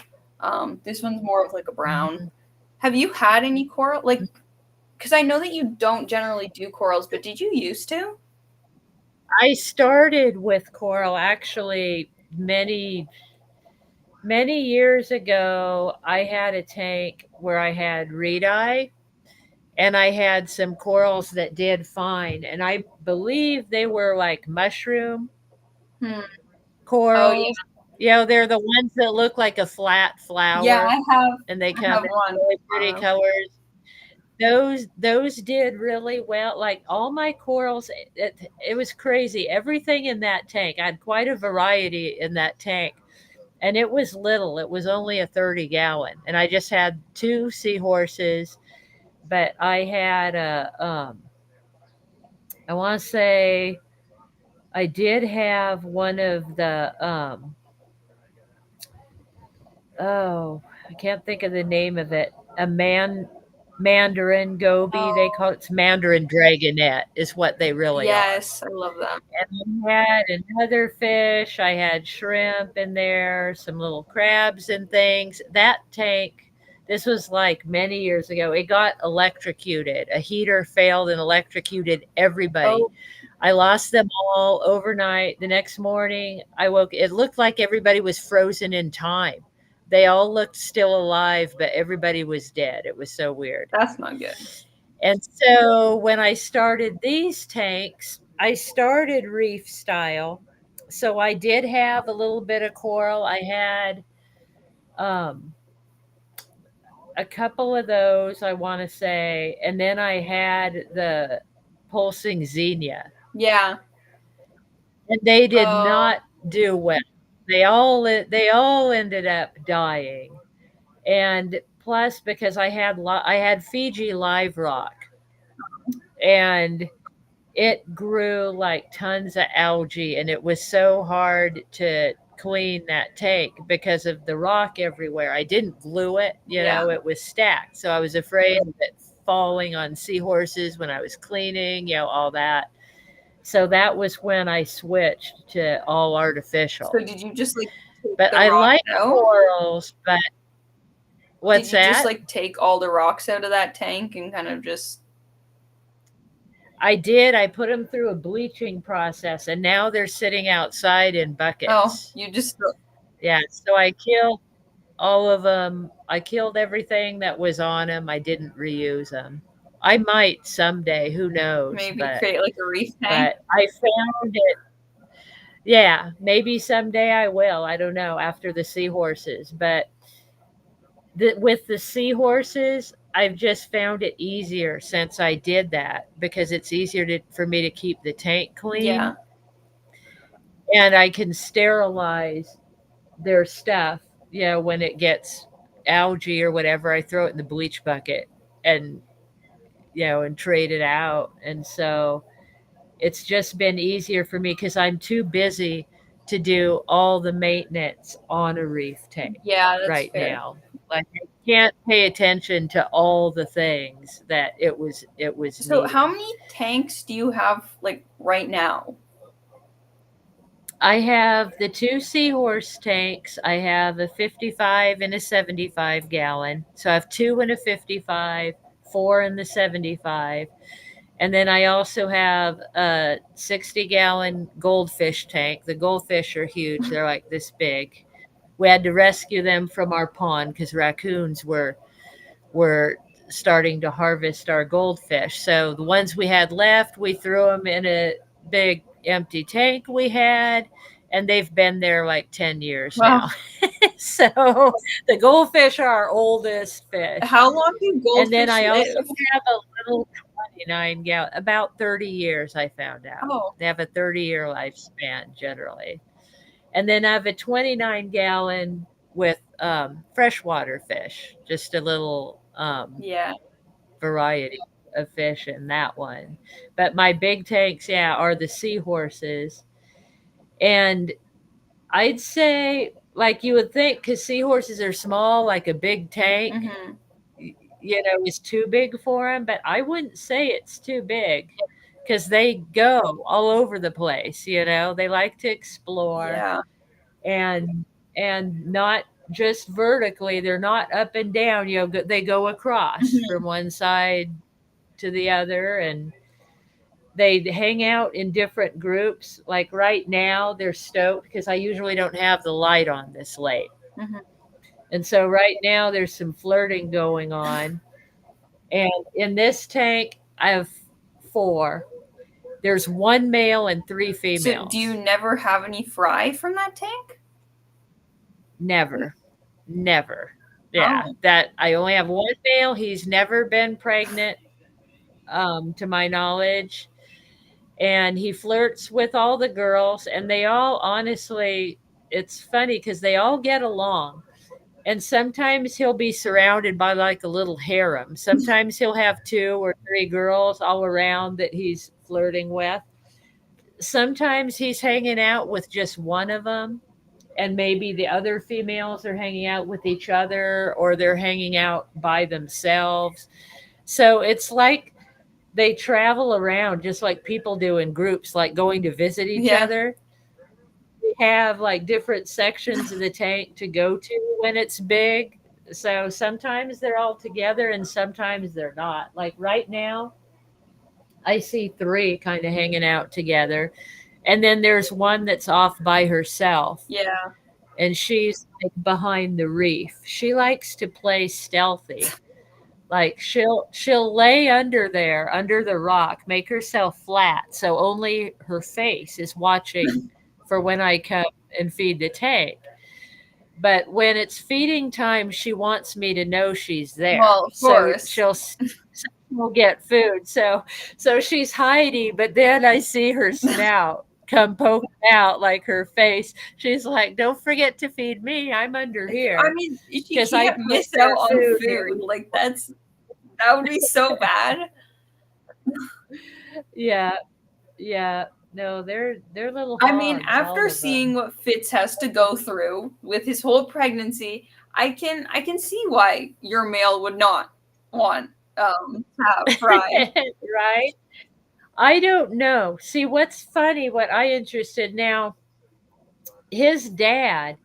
This one's more of like a brown. Have you had any coral? Like, because I know that you don't generally do corals, but did you used to? I started with coral actually many years ago. I had a tank where I had reed-eye, and I had some corals that did fine, and I believe they were like mushroom corals. Oh, yeah. They're the ones that look like a flat flower. Yeah, I have. And they come in really pretty colors. Those did really well. Like all my corals, it was crazy. Everything in that tank, I had quite a variety in that tank. And it was little. It was only a 30-gallon. And I just had 2 seahorses. But I had I want to say I did have one of the I can't think of the name of it. A mandarin goby, they call it's mandarin dragonet is what they really are. Yes, I love them. And I had another fish. I had shrimp in there, some little crabs and things. That tank This was like many years ago. It got electrocuted. A heater failed and electrocuted everybody. Oh, I lost them all overnight. The next morning, I woke. It looked like everybody was frozen in time. They all looked still alive, but everybody was dead. It was so weird. that's not good. And so when I started these tanks, I started reef style. So I did have a little bit of coral. I had um, a couple of those, I want to say, and then I had the pulsing xenia, Yeah. and they did Oh, not do well. They all ended up dying, and plus because I had Fiji live rock, and it grew like tons of algae, and it was so hard to clean that tank because of the rock everywhere. I didn't glue it, yeah. it was stacked. So I was afraid of it falling on seahorses when I was cleaning, all that. So that was when I switched to all So artificial. did you just like take But the I rocks like out? corals, but Did what's you just that? like take all the rocks out of that tank and kind of just I did. I put them through a bleaching process, and now they're sitting outside in oh, buckets. you just Yeah, so I killed all of them. I killed everything that was on them. I didn't reuse them. I might someday, who knows, maybe but create like a reef tank? but I found it. Yeah, maybe someday I will. I don't know after the seahorses, but with the seahorses, I've just found it easier since I did that because it's easier for me to keep the tank clean, Yeah. and I can sterilize their stuff. When it gets algae or whatever, I throw it in the bleach bucket and and trade it out. And so it's just been easier for me because I'm too busy to do all the maintenance on a reef tank Yeah, that's right fair. now. Like I can't pay attention to all the things that it was So how needing. many tanks do you have like right now? I have the two seahorse tanks. I have a 55 and a 75 gallon. So I have two in a 55, four in the 75. And then I also have a 60-gallon goldfish tank. The goldfish are huge. They're like this big. We had to rescue them from our pond because raccoons were starting to harvest our goldfish. So the ones we had left, we threw them in a big empty tank we had, and they've been there like 10 years Wow. now. So the goldfish are our oldest fish. How long do And then goldfish I also live? have a little 29 gallon, about 30 years, I found out. Oh, They have a 30-year lifespan generally. And then I have a 29-gallon with freshwater fish, just a little yeah. variety of fish in that one. But my big tanks, yeah, are the seahorses. And I'd say, like you would think, because seahorses are small, like a big tank, Mm-hmm. is too big for them. But I wouldn't say it's too big because they go all over the place. They like to explore Yeah. and not just vertically. They're not up and down. They go across Mhm. from one side to the other, and they hang out in different groups. Like right now, they're stoked because I usually don't have the light on this late. Mhm. And so right now there's some flirting going on. And in this tank, I have four. There's one male and three So do you females. never have any fry from that tank? Never, never. Yeah, Oh, that I only have one male. He's never been pregnant, to my knowledge. And he flirts with all the girls, and they all honestly, it's funny because they all get along. And sometimes he'll be surrounded by like a little harem. Sometimes he'll have two or three girls all around that he's flirting with. Sometimes he's hanging out with just one of them, and maybe the other females are hanging out with each other or they're hanging out by themselves. So it's like they travel around just like people do in groups, like going to visit each yeah. other. They have like different sections of the tank to go to when it's big. So sometimes they're all together and sometimes they're not. Like right now, I see three kind of hanging out together. And then there's one that's off by herself. Yeah. And she's like behind the reef. She likes to play stealthy. Like she'll lay under there, under the rock, make herself flat so only her face is watching for when I come and feed the tank. But when it's feeding time, she wants me to know she's there. Well, of So course. she'll get food. So she's hiding, but then I see her snout come poking out like her face. She's like, "Don't forget to feed me. I'm under I here mean, she because I can't put miss their out on food here." food. Like that would be so bad. Yeah, yeah. No, they're little I mean, hogs, all after of them. seeing what Fitz has to go through with his whole pregnancy, I can see why your male would not want to have Fry. Right? I don't know. See, what's funny, what I interested now, his dad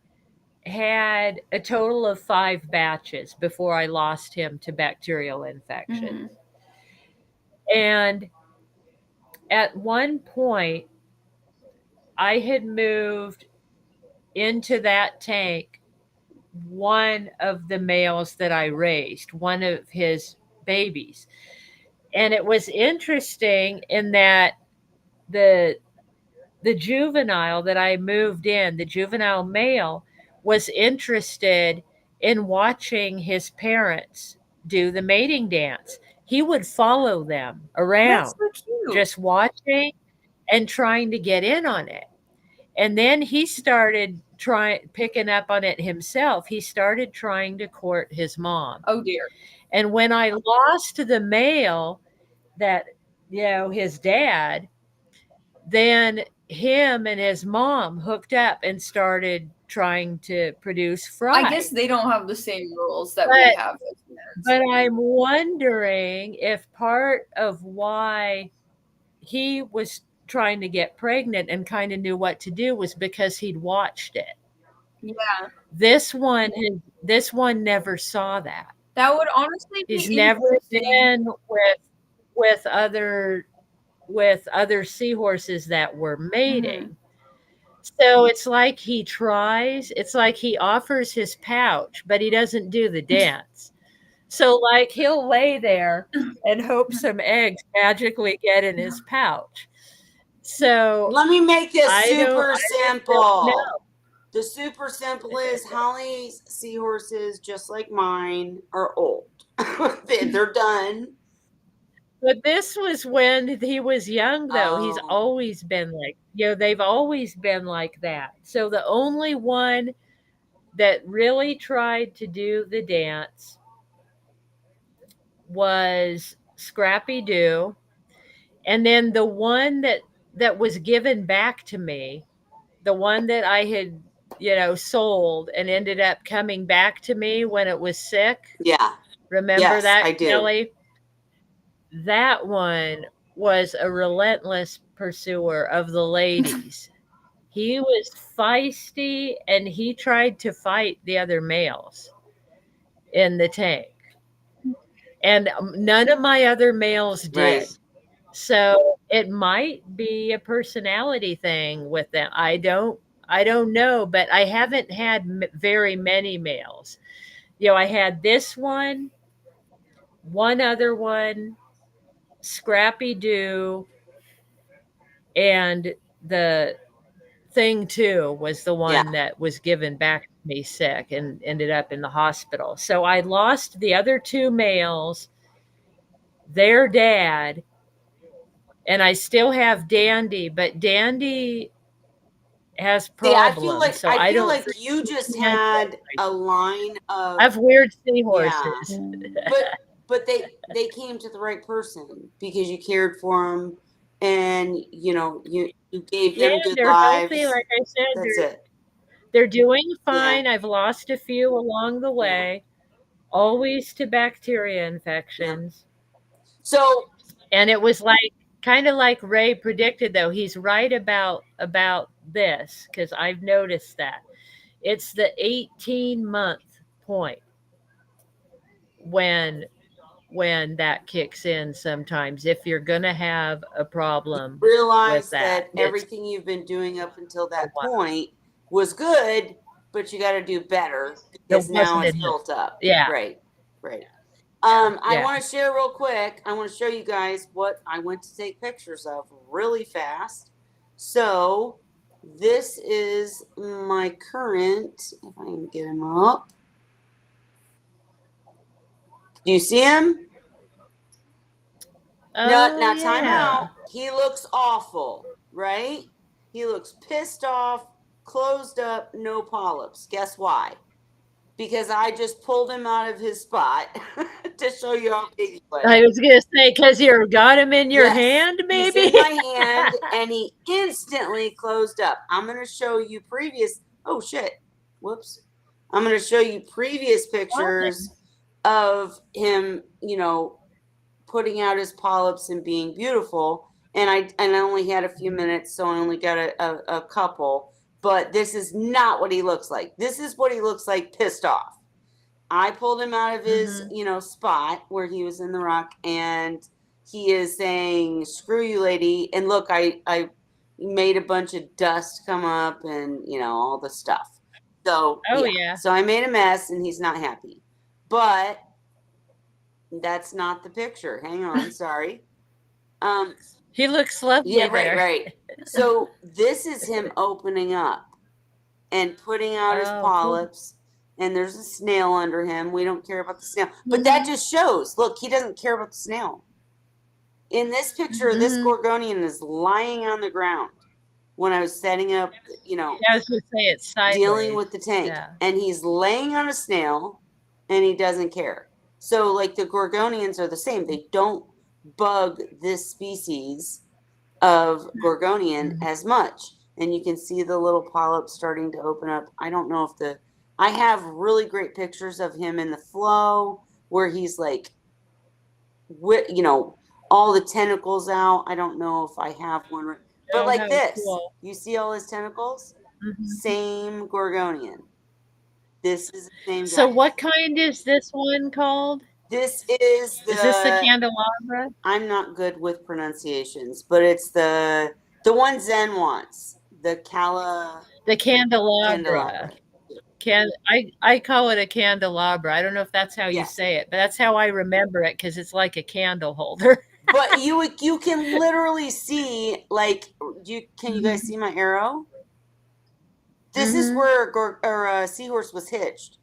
had a total of 5 batches before I lost him to bacterial infection. Mhm. And at one point, I had moved into that tank one of the males that I raised, one of his babies. And it was interesting in that the the juvenile that I moved in, the juvenile male, was interested in watching his parents do the mating dance. He would follow them That's around, so cute. just watching and trying to get in on it. And then he started trying picking up on it himself. He started trying to court his mom. Oh dear. And when I lost the male that, his dad, then him and his mom hooked up and started trying to produce I guess Fry. they don't have the same rules that we But have as parents. but I'm wondering if part of why he was trying to get pregnant and kind of knew what to do was because he'd watched it. Yeah, This one never saw that. that would honestly He's be never interesting. been with other seahorses that were Mhm. mating. So it's like he offers his pouch, but he doesn't do the dance. So like he'll lay there and hope some eggs magically get in his pouch. So Let me make this super I just don't simple. know. The super simple is Holly's seahorses, just like mine, are old. They're done. But this was when he was young though. He's Oh, always been like, they've always been like that. So the only one that really tried to do the dance was Scrappy Doo. And then the one that was given back to me, the one that I had, sold and ended up coming back to me when it was sick. yeah. Remember Yes, that, I do. Kelly? That one was a relentless pursuer of the ladies. He was feisty and he tried to fight the other males in the tank. And none of my other males Right. did. So it might be a personality thing with them. I don't know, but I haven't had very many males. I had this one other one, Scrappy Doo, and the thing too was the Yeah. one that was given back to me sick and ended up in the hospital. So I lost the other two males, their dad, and I still have Dandy, but Dandy has See, problems, so I I feel don't like think you he just can had get. a line I of have weird yeah, seahorses. but they came to the right person because you cared for them and you gave Yeah, them good they're healthy. lives. Like I said, That's it. they're doing Yeah. fine. I've lost a few along the Yeah. way, always to bacteria Yeah. infections. So And it was like kind of like Ray predicted, though. He's right about this because I've noticed that it's the 18-month point. when that kicks in sometimes. If you're going to have a problem with Realize that, that it's everything you've been doing up until the that one. point was good, but you got to do better It because now wasn't it's enough. built up. Yeah. Right. Right. I Yeah. want to share real quick. I want to show you guys what I went to take pictures of really fast. So this is my current, if I can get him up. Do you see him? Oh, Now time yeah. out. He looks awful, right? He looks pissed off, closed up, no polyps. Guess why? Because I just pulled him out of his spot to show you how big he was. I was going to say, because you got him in your Yes, hand, he's maybe? in my hand, and he instantly closed up. I'm going to show you previous. Oh shit! Whoops! I'm going to show you previous pictures of him. You know, putting out his polyps and being beautiful. And I only had a few minutes, so I only got a couple. But this is not what he looks like. This is what he looks like pissed off. I pulled him out of his, spot where he was in the rock, and he is saying, "Screw you, lady." And look, I made a bunch of dust come up and, all the stuff. So, Oh, yeah. So I made a mess, and he's not happy. But that's not the picture. Hang on, sorry. He looks lovely Yeah, there. right. So this is him opening up and putting out his Oh, cool. polyps, and there's a snail under him. We don't care about the snail, but that just shows. Look, he doesn't care about the snail. In this picture, this Gorgonian is lying on the ground when I was setting up. I was going to say it's sideways. Dealing with the tank, and he's laying on a snail, and he doesn't care. So, like, the Gorgonians are the same. They don't bug this species of Gorgonian as much. And you can see the little polyps starting to open up. I don't know if I have really great pictures of him in the flow where he's like, all the tentacles out. I don't know if I have one, but like this, cool. You see all his tentacles? Same Gorgonian. This is the same guy. So what kind is this one called? This is this the candelabra? I'm not good with pronunciations, but it's the one Zen wants. The candelabra. I call it a candelabra. I don't know if that's how you say it, but that's how I remember it because it's like a candle holder. But you can literally see, like, can you guys see my arrow? This is where a Seahorse was hitched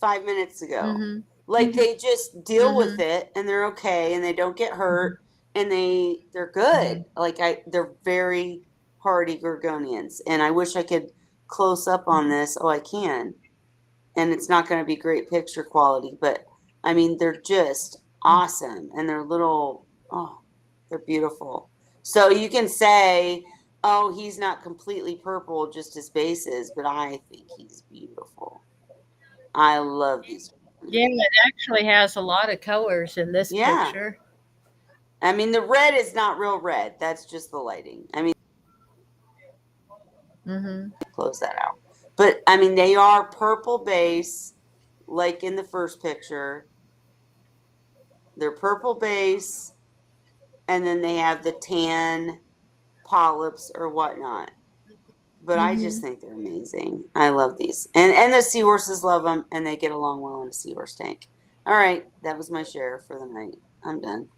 5 minutes ago. Like, they just deal with it, and they're okay, and they don't get hurt, and they're good. Like, they're very hardy Gorgonians, and I wish I could close up on this. Oh, I can, and it's not going to be great picture quality, but I mean, they're just awesome, and they're little. Oh, they're beautiful. So you can say, oh, he's not completely purple, just his base is, but I think he's beautiful. I love these. Yeah, it actually has a lot of colors in this picture. I mean, the red is not real red. That's just the lighting. I mean, close that out. But, I mean, they are purple base, like in the first picture. They're purple base, and then they have the tan polyps or whatnot. But I just think they're amazing. I love these. And the Seahorses love them, and they get along well in a Seahorse tank. All right, that was my share for the night. I'm done.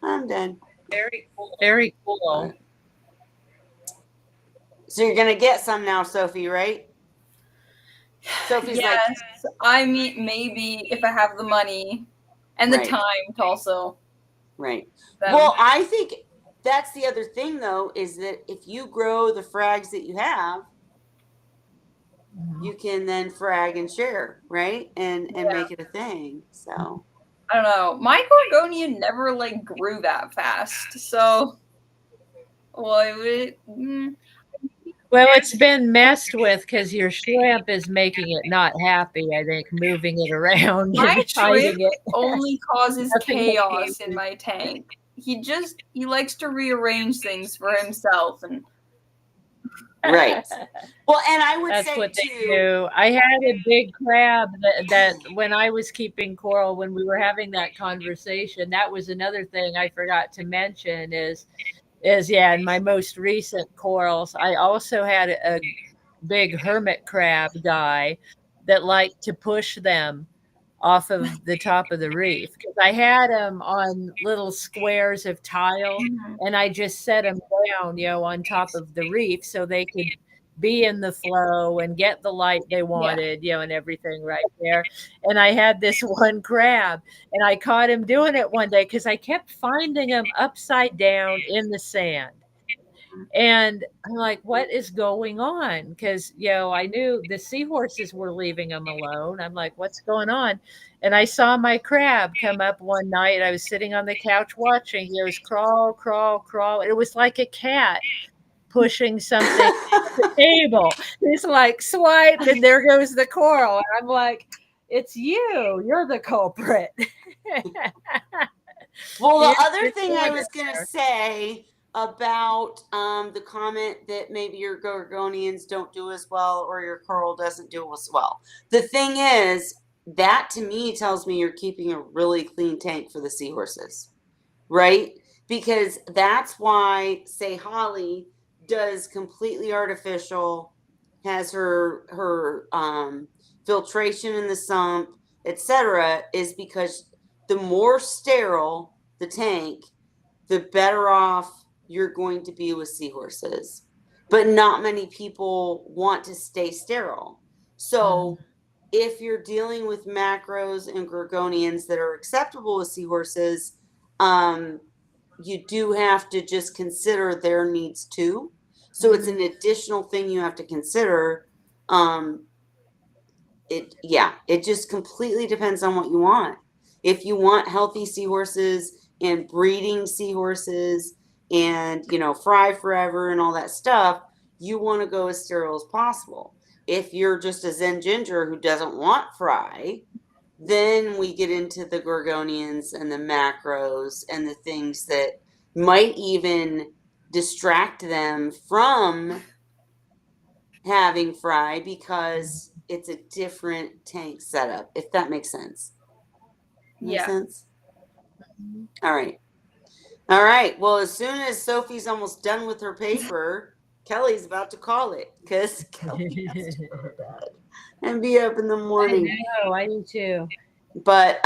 I'm done. Very cool. Very cool. So you're going to get some now, Sophie, right? Sophie's yes, I mean, maybe if I have the money and the time to also. Right. Well, I think that's the other thing, though, is that if you grow the frags that you have, you can then frag and share, right? And make it a thing. So I don't know. My Gorgonian never like grew that fast. So well, it's been messed with because your shrimp is making it not happy, I think, moving it around. My shrimp only causes chaos in my tank. He likes to rearrange things for himself, and Right. Well, and I would That's say what they too. do. I had a big crab that when I was keeping coral, when we were having that conversation, that was another thing I forgot to mention is yeah, in my most recent corals, I also had a big hermit crab guy that liked to push them off of the top of the reef because I had them on little squares of tile Mhm. and I just set them down, on top of the reef so they could be in the flow and get the light they wanted, and everything right there. And I had this one crab and I caught him doing it one day because I kept finding him upside down in the sand. And I'm like, what is going on? Because, I knew the seahorses were leaving him alone. I'm like, what's going on? And I saw my crab come up one night. I was sitting on the couch watching. He was crawl, crawl, crawl. It was like a cat pushing something at the table. He's like, swipe, and there goes the coral. And I'm like, it's you. You're the culprit. Well, the You're other the thing I was going to corner. say about the comment that maybe your gorgonians don't do as well or your coral doesn't do as well. The thing is, that to me tells me you're keeping a really clean tank for the seahorses, right? Because that's why, say, Holly does completely artificial, has her filtration in the sump, etc., is because the more sterile the tank, the better off you're going to be with seahorses. But not many people want to stay sterile. So if you're dealing with macros and gorgonians that are acceptable with seahorses, you do have to just consider their needs too. So it's an additional thing you have to consider. It just completely depends on what you want. If you want healthy seahorses and breeding seahorses and fry forever and all that stuff, you want to go as sterile as possible. If you're just a Zen ginger who doesn't want fry, then we get into the gorgonians and the macros and the things that might even distract them from having fry because it's a different tank setup, if that makes sense. Make sense? All right. All right. Well, as soon as Sophie's almost done with her paper, Kelly's about to call it because Kelly has to go to bed and be up in the morning. I know, I do too. But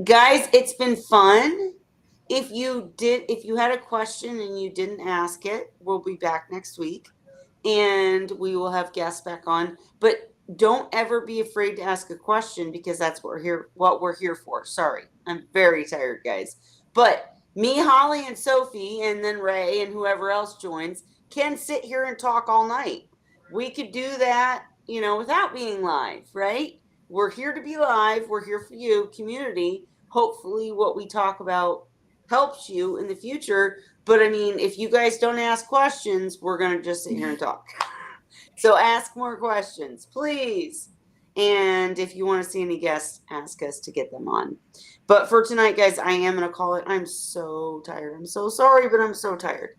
guys, it's been fun. If you had a question and you didn't ask it, we'll be back next week and we will have guests back on. But don't ever be afraid to ask a question because that's what we're here for. Sorry. I'm very tired, guys. But me, Holly, and Sophie, and then Ray and whoever else joins can sit here and talk all night. We could do that, without being live, right? We're here to be live. We're here for you, community. Hopefully what we talk about helps you in the future. But I mean, if you guys don't ask questions, we're going to just sit here and talk. So ask more questions, please. And if you want to see any guests, ask us to get them on. But for tonight, guys, I am going to call it. I'm so tired. I'm so sorry, but I'm so tired.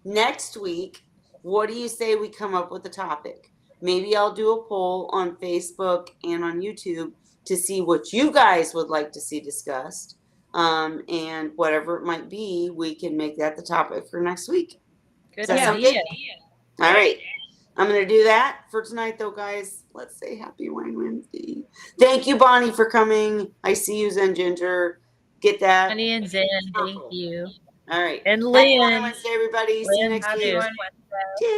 Next week, what do you say we come up with a topic? Maybe I'll do a poll on Facebook and on YouTube to see what you guys would like to see discussed. And whatever it might be, we can make that the topic for next week. Good Does that sound good? idea. All right. I'm going to do that for tonight, though, guys. Let's say Happy Wine Wednesday. Thank you, Bonnie, for coming. I see you, Zen Ginger. Get that. Honey and Zen, thank you. All right. And Happy Wine Lynn. Wednesday, everybody. See you Lynn, next too. week. Cheers.